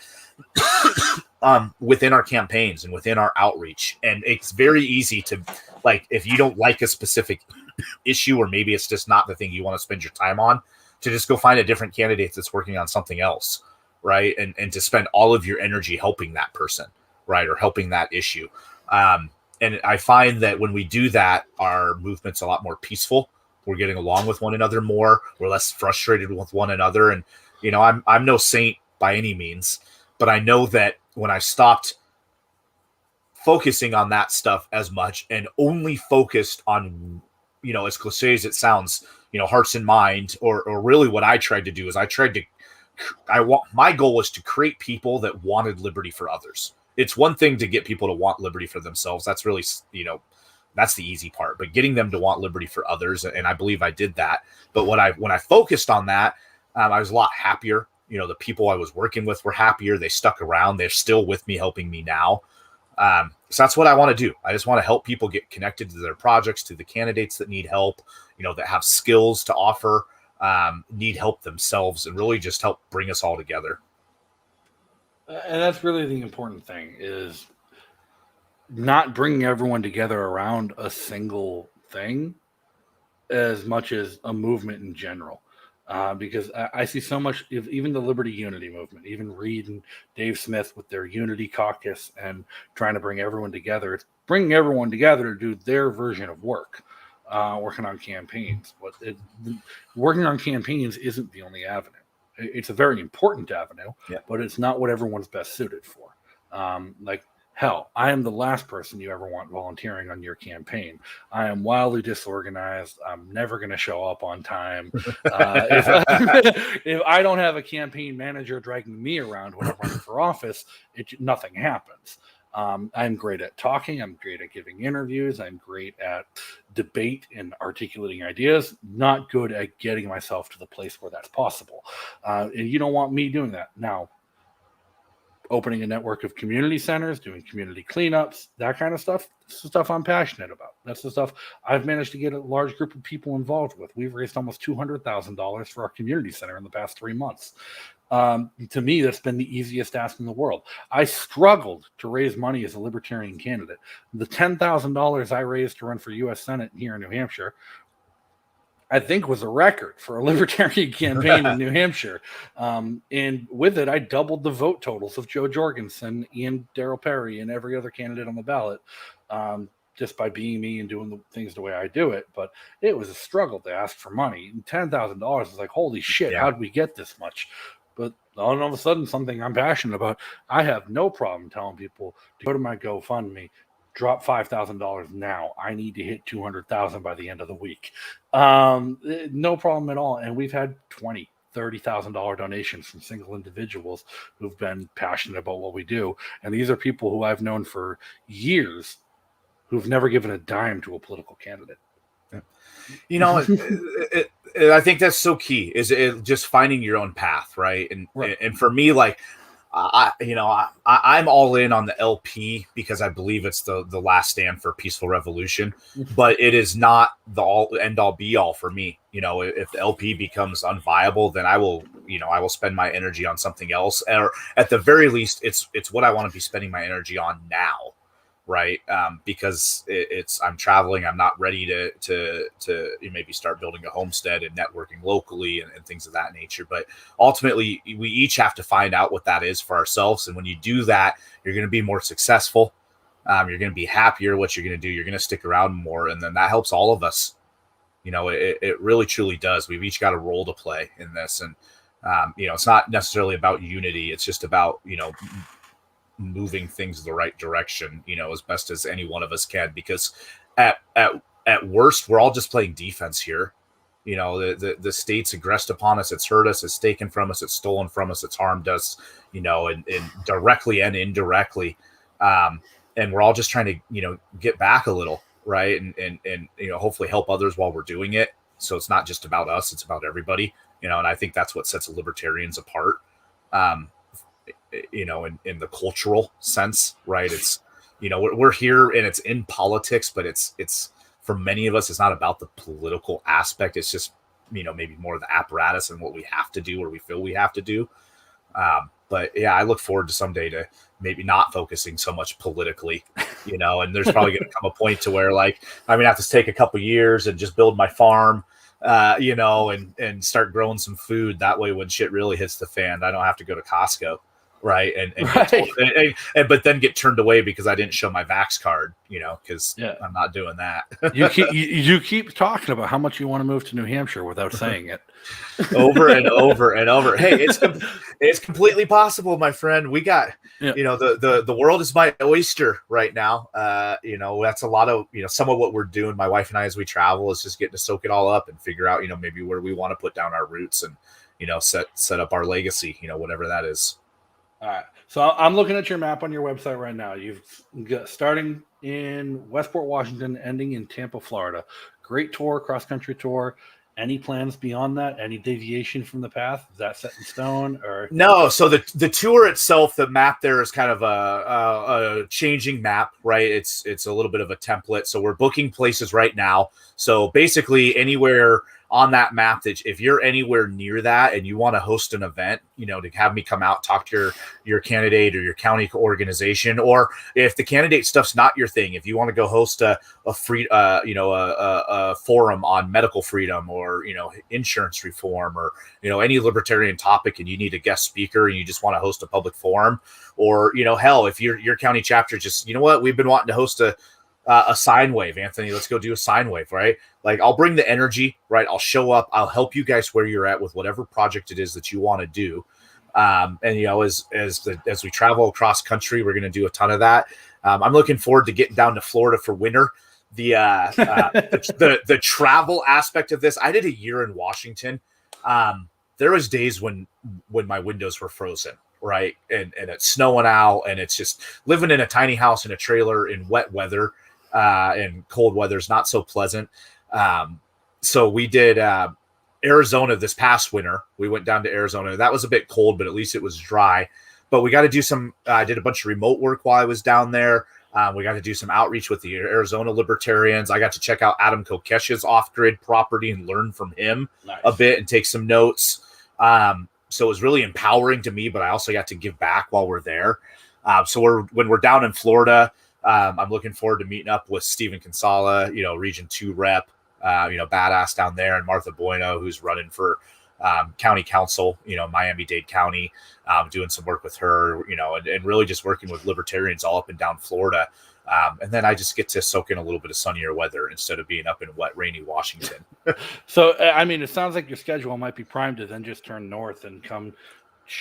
within our campaigns and within our outreach. And it's very easy to, like, if you don't like a specific issue, or maybe it's just not the thing you want to spend your time on, to just go find a different candidate that's working on something else, right? And to spend all of your energy helping that person, right? Or helping that issue. And I find that when we do that, our movement's a lot more peaceful. We're getting along with one another more. We're less frustrated with one another. And, I'm no saint by any means, but I know that when I stopped focusing on that stuff as much and only focused on, as cliche as it sounds, hearts and mind, or really what I tried to do is my goal was to create people that wanted liberty for others. It's one thing to get people to want liberty for themselves. That's really, that's the easy part, but getting them to want liberty for others. And I believe I did that. But when I focused on that, I was a lot happier. The people I was working with were happier. They stuck around. They're still with me, helping me now. So that's what I want to do. I just want to help people get connected to their projects, to the candidates that need help, that have skills to offer, need help themselves, and really just help bring us all together. And that's really the important thing, is not bringing everyone together around a single thing as much as a movement in general. Because I see so much, even the Liberty Unity movement, even Reed and Dave Smith with their Unity Caucus and trying to bring everyone together. It's bringing everyone together to do their version of work, working on campaigns. But working on campaigns isn't the only avenue. It's a very important avenue, but it's not what everyone's best suited for. Hell, I am the last person you ever want volunteering on your campaign. I am wildly disorganized. I'm never going to show up on time. If I don't have a campaign manager dragging me around when I'm running for office, nothing happens. I'm great at talking. I'm great at giving interviews. I'm great at debate and articulating ideas. Not good at getting myself to the place where that's possible. And you don't want me doing that. Now, opening a network of community centers, doing community cleanups, that kind of stuff. This is the stuff I'm passionate about. That's the stuff I've managed to get a large group of people involved with. We've raised almost $200,000 for our community center in the past 3 months. To me, that's been the easiest task in the world. I struggled to raise money as a libertarian candidate. The $10,000 I raised to run for U.S. Senate here in New Hampshire I think was a record for a Libertarian campaign in New Hampshire. And with it, I doubled the vote totals of Joe Jorgensen, Ian Darrell Perry, and every other candidate on the ballot, just by being me and doing the things the way I do it. But it was a struggle to ask for money. And $10,000 is like, holy shit, how did we get this much? But all of a sudden, something I'm passionate about, I have no problem telling people to go to my GoFundMe, drop $5,000 now. I need to hit 200,000 by the end of the week. No problem at all. And we've had $30,000 donations from single individuals who've been passionate about what we do. And these are people who I've known for years who've never given a dime to a political candidate. You know, I think that's so key, is it just finding your own path, right? And for me, like, I'm all in on the LP because I believe it's the last stand for peaceful revolution, but it is not the end all be all for me. You know, if the LP becomes unviable, then I will spend my energy on something else, or at the very least, it's what I want to be spending my energy on now. Right. Because I'm traveling. I'm not ready to maybe start building a homestead and networking locally and things of that nature. But ultimately, we each have to find out what that is for ourselves. And when you do that, you're going to be more successful. You're going to be happier. What you're going to do, you're going to stick around more. And then that helps all of us. You know, it really, truly does. We've each got a role to play in this. And, it's not necessarily about unity. It's just about, moving things the right direction, as best as any one of us can, because at worst, we're all just playing defense here. The state's aggressed upon us, it's hurt us, it's taken from us, it's stolen from us, it's harmed us, and directly and indirectly. And we're all just trying to, get back a little, right. And hopefully help others while we're doing it. So it's not just about us, it's about everybody, and I think that's what sets libertarians apart. In the cultural sense, right? It's, we're here and it's in politics, but it's for many of us, it's not about the political aspect. It's just, maybe more of the apparatus and what we have to do or we feel we have to do. But yeah, I look forward to someday to maybe not focusing so much politically, and there's probably going to come a point to where, like, I'm going to have to take a couple years and just build my farm, and start growing some food. That way, when shit really hits the fan, I don't have to go to Costco. Right. But then get turned away because I didn't show my Vax card, because I'm not doing that. you keep talking about how much you want to move to New Hampshire without saying it over and over and over. Hey, it's completely possible, my friend. We got, the world is my oyster right now. That's a lot of, some of what we're doing. My wife and I, as we travel, is just getting to soak it all up and figure out, maybe where we want to put down our roots and, set up our legacy, whatever that is. All right. So I'm looking at your map on your website right now. You've got starting in Westport, Washington, ending in Tampa, Florida. Great tour, cross-country tour. Any plans beyond that? Any deviation from the path? Is that set in stone? Or no? So the tour itself, the map there is kind of a changing map, right? It's a little bit of a template. So we're booking places right now. So basically anywhere on that map, that if you're anywhere near that and you want to host an event, to have me come out, talk to your candidate or your county organization, or if the candidate stuff's not your thing, if you want to go host a forum on medical freedom or, insurance reform or, any libertarian topic, and you need a guest speaker and you just want to host a public forum, or, hell, if your county chapter just, we've been wanting to host a sine wave, Anthony, let's go do a sine wave, right? Like, I'll bring the energy, right? I'll show up. I'll help you guys where you're at with whatever project it is that you want to do. And, as we travel across country, we're going to do a ton of that. I'm looking forward to getting down to Florida for winter. The travel aspect of this, I did a year in Washington. There was days when my windows were frozen, right? And it's snowing out, and it's just living in a tiny house in a trailer in wet weather, and cold weather is not so pleasant. So we did Arizona this past winter. We went down to Arizona. That was a bit cold, but at least it was dry. But we got to do some, I did a bunch of remote work while I was down there. We got to do some outreach with the Arizona Libertarians. I got to check out Adam Kokesh's off-grid property and learn from him a bit and take some notes. So it was really empowering to me, but I also got to give back while we're there. So when we're down in Florida, I'm looking forward to meeting up with Stephen Kinsella, Region 2 rep, badass down there, and Martha Bueno, who's running for county council, Miami-Dade County, doing some work with her, and really just working with libertarians all up and down Florida. And then I just get to soak in a little bit of sunnier weather instead of being up in wet, rainy Washington. So, I mean, it sounds like your schedule might be primed to then just turn north and come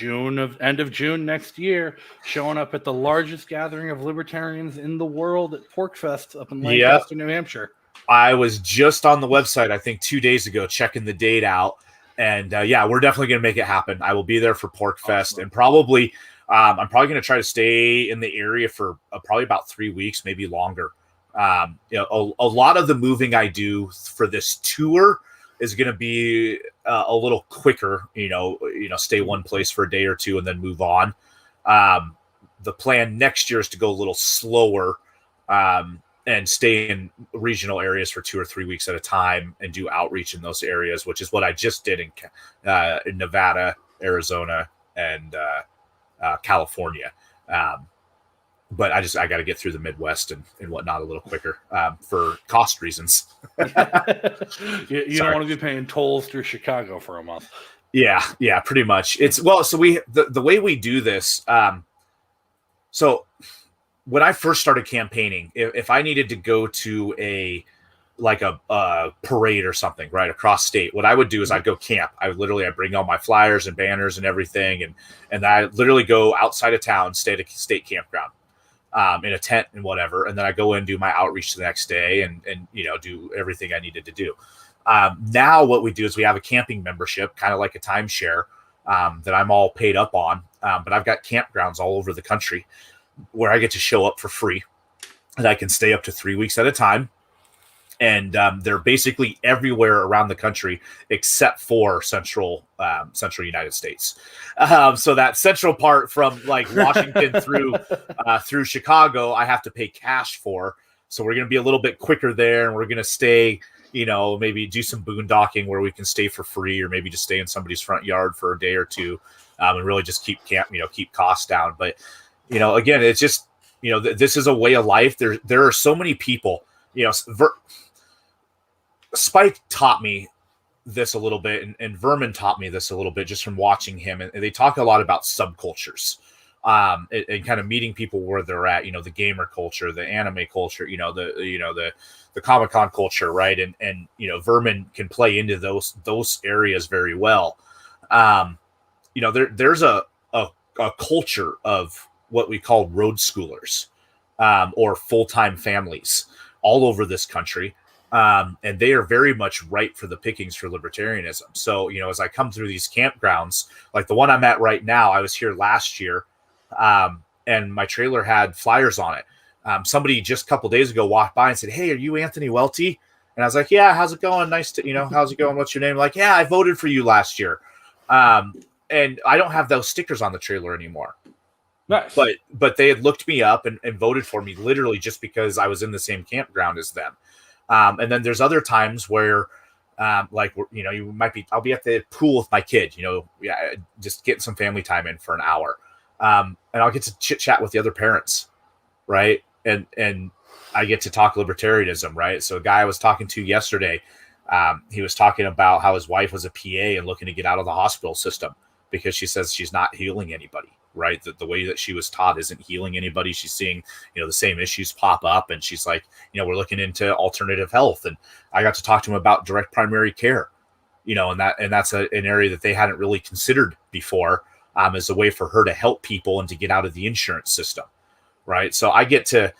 end of June next year, showing up at the largest gathering of libertarians in the world at PorcFest up in Lancaster, New Hampshire. I was just on the website, I think 2 days ago, checking the date out. And we're definitely going to make it happen. I will be there for PorcFest, awesome. And probably I'm probably going to try to stay in the area for probably about 3 weeks, maybe longer. A lot of the moving I do for this tour is going to be a little quicker. Stay one place for a day or two and then move on. The plan next year is to go a little slower. And stay in regional areas for 2 or 3 weeks at a time and do outreach in those areas, which is what I just did in Nevada, Arizona, and California. But I got to get through the Midwest and whatnot a little quicker for cost reasons. you don't want to be paying tolls through Chicago for a month. Yeah, pretty much. So the way we do this. So when I first started campaigning, if I needed to go to a parade or something right across state, what I would do is I'd go camp. I'd bring all my flyers and banners and everything, and I literally go outside of town, stay at a state campground, in a tent and whatever, and then I go in and do my outreach the next day and do everything I needed to do. Now what we do is we have a camping membership, kind of like a timeshare, that I'm all paid up on, but I've got campgrounds all over the country where I get to show up for free, and I can stay up to 3 weeks at a time. And they're basically everywhere around the country except for central United States. So that central part from like Washington through Chicago, I have to pay cash for. So we're going to be a little bit quicker there, and we're going to stay, maybe do some boondocking where we can stay for free, or maybe just stay in somebody's front yard for a day or two, and really just keep costs down. But again, it's just, this is a way of life. There are so many people, Spike taught me this a little bit, and Vermin taught me this a little bit just from watching him. And they talk a lot about subcultures, and kind of meeting people where they're at, the gamer culture, the anime culture, the Comic-Con culture. Right. And Vermin can play into those areas very well. There's a culture of what we call road schoolers, or full-time families all over this country. And they are very much ripe for the pickings for libertarianism. So, as I come through these campgrounds, like the one I'm at right now, I was here last year, and my trailer had flyers on it. Somebody just a couple days ago walked by and said, "Hey, are you Anthony Welti?" And I was like, "Yeah, how's it going? Nice to, how's it going? What's your name?" Like, "Yeah, I voted for you last year." And I don't have those stickers on the trailer anymore. Nice. But they had looked me up and voted for me literally just because I was in the same campground as them. And then there's other times where, you might be, I'll be at the pool with my kid, just getting some family time in for an hour. And I'll get to chit chat with the other parents. Right. And I get to talk libertarianism. Right. So a guy I was talking to yesterday, he was talking about how his wife was a PA and looking to get out of the hospital system because she says she's not healing anybody. Right. The way that she was taught isn't healing anybody. She's seeing, the same issues pop up. And she's like, we're looking into alternative health. And I got to talk to him about direct primary care, and that's an area that they hadn't really considered before, as a way for her to help people and to get out of the insurance system. Right. So I get to,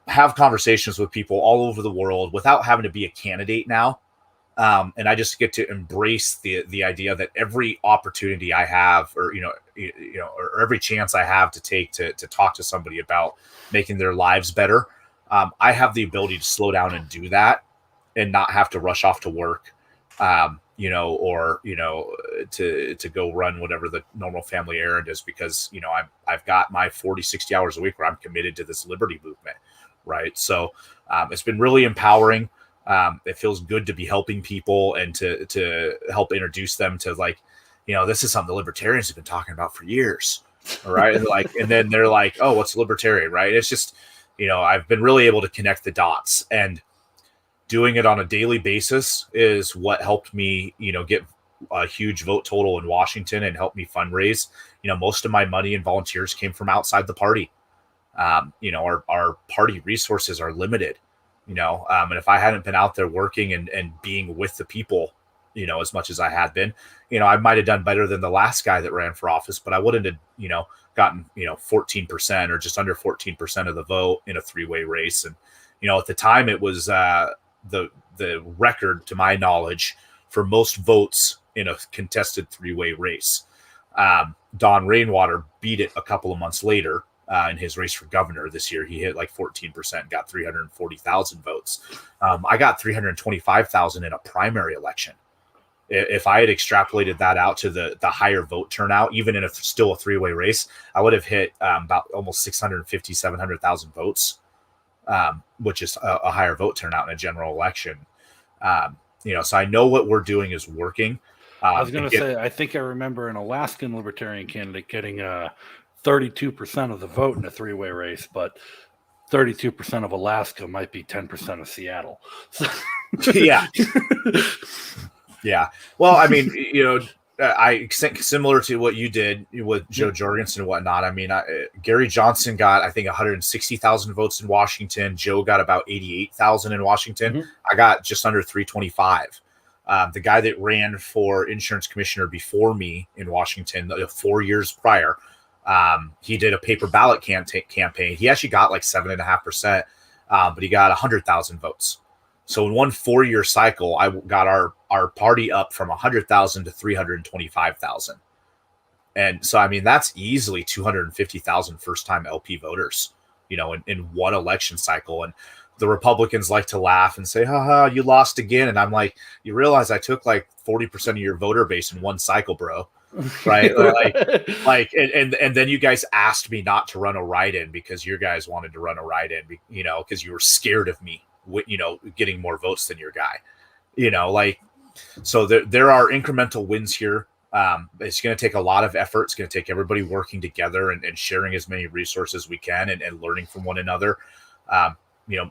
have conversations with people all over the world without having to be a candidate now. And I just get to embrace the idea that every opportunity I have, or every chance I have to take to talk to somebody about making their lives better, I have the ability to slow down and do that, and not have to rush off to work, or to go run whatever the normal family errand is, because I've got my 40-60 hours a week where I'm committed to this liberty movement, right? So it's been really empowering. It feels good to be helping people and to help introduce them to, like, this is something the libertarians have been talking about for years. All right. And then they're like, "Oh, what's a libertarian?" Right. It's just, I've been really able to connect the dots. And doing it on a daily basis is what helped me, get a huge vote total in Washington and helped me fundraise. Most of my money and volunteers came from outside the party. Our party resources are limited, and if I hadn't been out there working and being with the people, as much as I had been, I might have done better than the last guy that ran for office, but I wouldn't have, gotten, 14% or just under 14% of the vote in a three-way race. And, at the time it was the record, to my knowledge, for most votes in a contested three-way race. Don Rainwater beat it a couple of months later in his race for governor this year. He hit like 14%, got 340,000 votes. I got 325,000 in a primary election. If I had extrapolated that out to the higher vote turnout, even in still a three-way race, I would have hit about almost 650, 700,000 votes, which is a higher vote turnout in a general election. So I know what we're doing is working. I was going to say, I think I remember an Alaskan Libertarian candidate getting 32% of the vote in a three-way race, but 32% of Alaska might be 10% of Seattle. Yeah. Yeah. Well, I mean, I think similar to what you did with Joe Jorgensen and whatnot. I mean, Gary Johnson got, I think, 160,000 votes in Washington. Joe got about 88,000 in Washington. Mm-hmm. I got just under 325. The guy that ran for insurance commissioner before me in Washington 4 years prior, he did a paper ballot campaign. He actually got like 7.5%, but he got 100,000 votes. So in one 4-year cycle, I got our party up from 100,000 to 325,000. And so, I mean, that's easily 250,000 first-time LP voters, in one election cycle. And the Republicans like to laugh and say, haha, you lost again. And I'm like, you realize I took like 40% of your voter base in one cycle, bro. Right. And then you guys asked me not to run a write-in because your guys wanted to run a write-in, because you were scared of me, getting more votes than your guy, so there are incremental wins here. It's going to take a lot of effort. It's going to take everybody working together and sharing as many resources we can and learning from one another.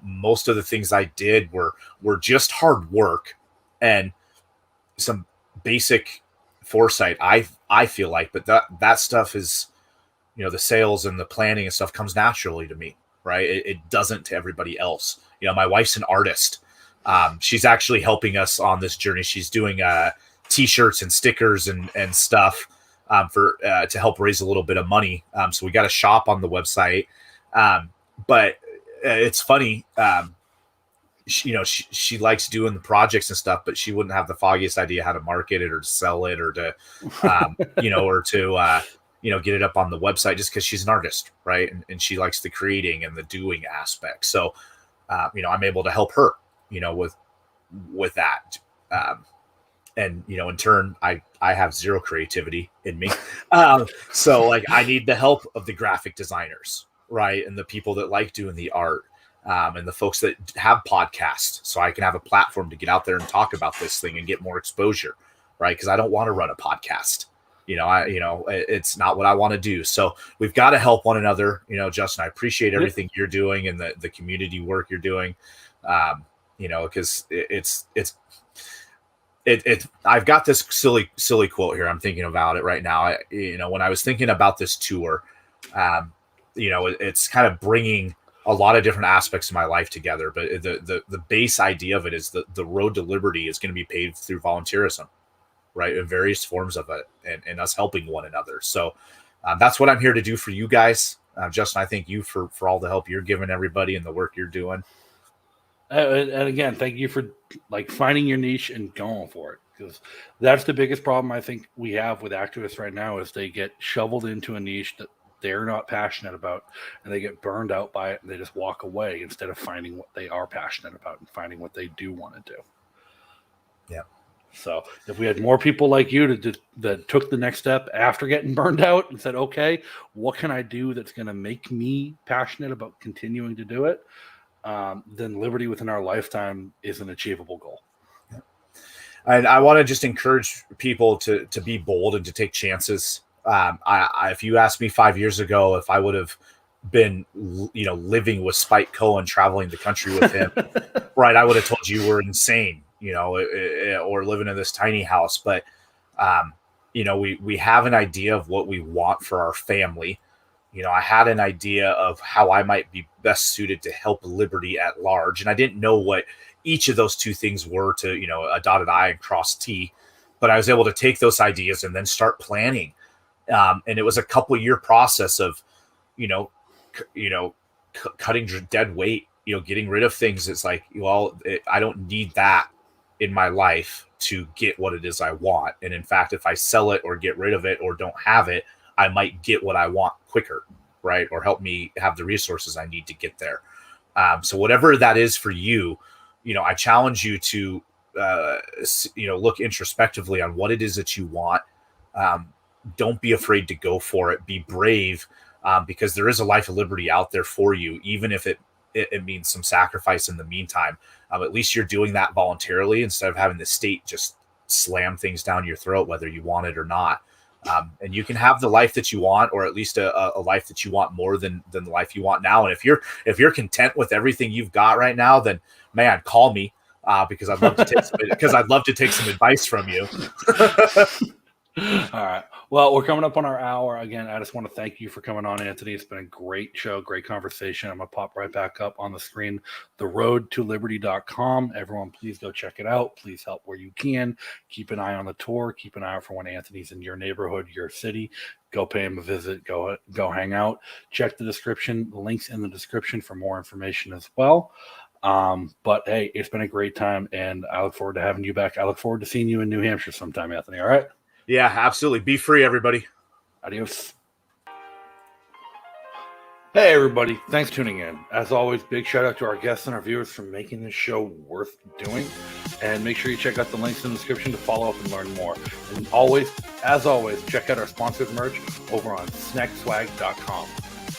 Most of the things I did were just hard work and some basic foresight. I feel like, but that stuff is, the sales and the planning and stuff comes naturally to me, right? It doesn't to everybody else. My wife's an artist. She's actually helping us on this journey. She's doing T-shirts and stickers and stuff to help raise a little bit of money. So we got a shop on the website. But it's funny. She likes doing the projects and stuff, but she wouldn't have the foggiest idea how to market it or to sell it or to, or to, get it up on the website just because she's an artist, right? And she likes the creating and the doing aspect. So, I'm able to help her, with that. And, in turn, I have zero creativity in me. So like I need the help of the graphic designers, right? And the people that like doing the art, and the folks that have podcasts, so I can have a platform to get out there and talk about this thing and get more exposure, right? Because I don't want to run a podcast. It's not what I want to do. So we've got to help one another. Justin, I appreciate everything you're doing and the community work you're doing. Because I've got this silly quote here. I'm thinking about it right now. When I was thinking about this tour, it's kind of bringing a lot of different aspects of my life together. But the base idea of it is that the road to liberty is going to be paved through volunteerism, right? In various forms of it and us helping one another. So that's what I'm here to do for you guys. Justin, I thank you for all the help you're giving everybody and the work you're doing. And again, thank you for finding your niche and going for it, because that's the biggest problem I think we have with activists right now is they get shoveled into a niche that they're not passionate about and they get burned out by it and they just walk away instead of finding what they are passionate about and finding what they do want to do. Yeah. So if we had more people like you that took the next step after getting burned out and said, okay, what can I do that's going to make me passionate about continuing to do it? Then liberty within our lifetime is an achievable goal. Yeah. And I want to just encourage people to be bold and to take chances. If you asked me 5 years ago if I would have been, living with Spike Cohen, traveling the country with him, right, I would have told you we're insane, or living in this tiny house. But, we have an idea of what we want for our family. I had an idea of how I might be best suited to help Liberty at large. And I didn't know what each of those two things were to, a dotted I and cross T, but I was able to take those ideas and then start planning. And it was a couple year process of, cutting dead weight, getting rid of things. It's like, I don't need that in my life to get what it is I want. And in fact, if I sell it or get rid of it or don't have it, I might get what I want quicker, right? Or help me have the resources I need to get there. So whatever that is for you, I challenge you to, look introspectively on what it is that you want. Don't be afraid to go for it. Be brave, because there is a life of liberty out there for you, even if it means some sacrifice in the meantime. At least you're doing that voluntarily instead of having the state just slam things down your throat, whether you want it or not. And you can have the life that you want, or at least a life that you want more than the life you want now. And if you're content with everything you've got right now, then man, call me, because I'd love to take some advice from you. All right. Well, we're coming up on our hour. Again, I just want to thank you for coming on, Anthony. It's been a great show, great conversation. I'm going to pop right back up on the screen, theroadtoliberty.com. Everyone, please go check it out. Please help where you can. Keep an eye on the tour. Keep an eye out for when Anthony's in your neighborhood, your city. Go pay him a visit. Go hang out. Check the description. The links in the description for more information as well. But hey, it's been a great time, and I look forward to having you back. I look forward to seeing you in New Hampshire sometime, Anthony. All right? Yeah, absolutely. Be free, everybody. Adios. Hey, everybody. Thanks for tuning in. As always, big shout out to our guests and our viewers for making this show worth doing. And make sure you check out the links in the description to follow up and learn more. And as always, check out our sponsored merch over on snackswag.com.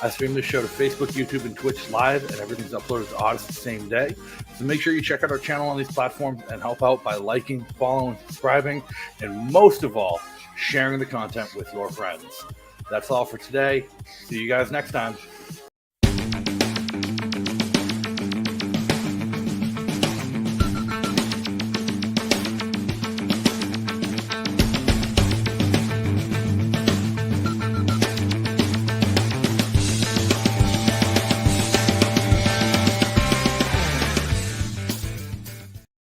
I stream this show to Facebook, YouTube, and Twitch live, and everything's uploaded to Odyssey the same day. So make sure you check out our channel on these platforms and help out by liking, following, subscribing, and most of all, sharing the content with your friends. That's all for today. See you guys next time.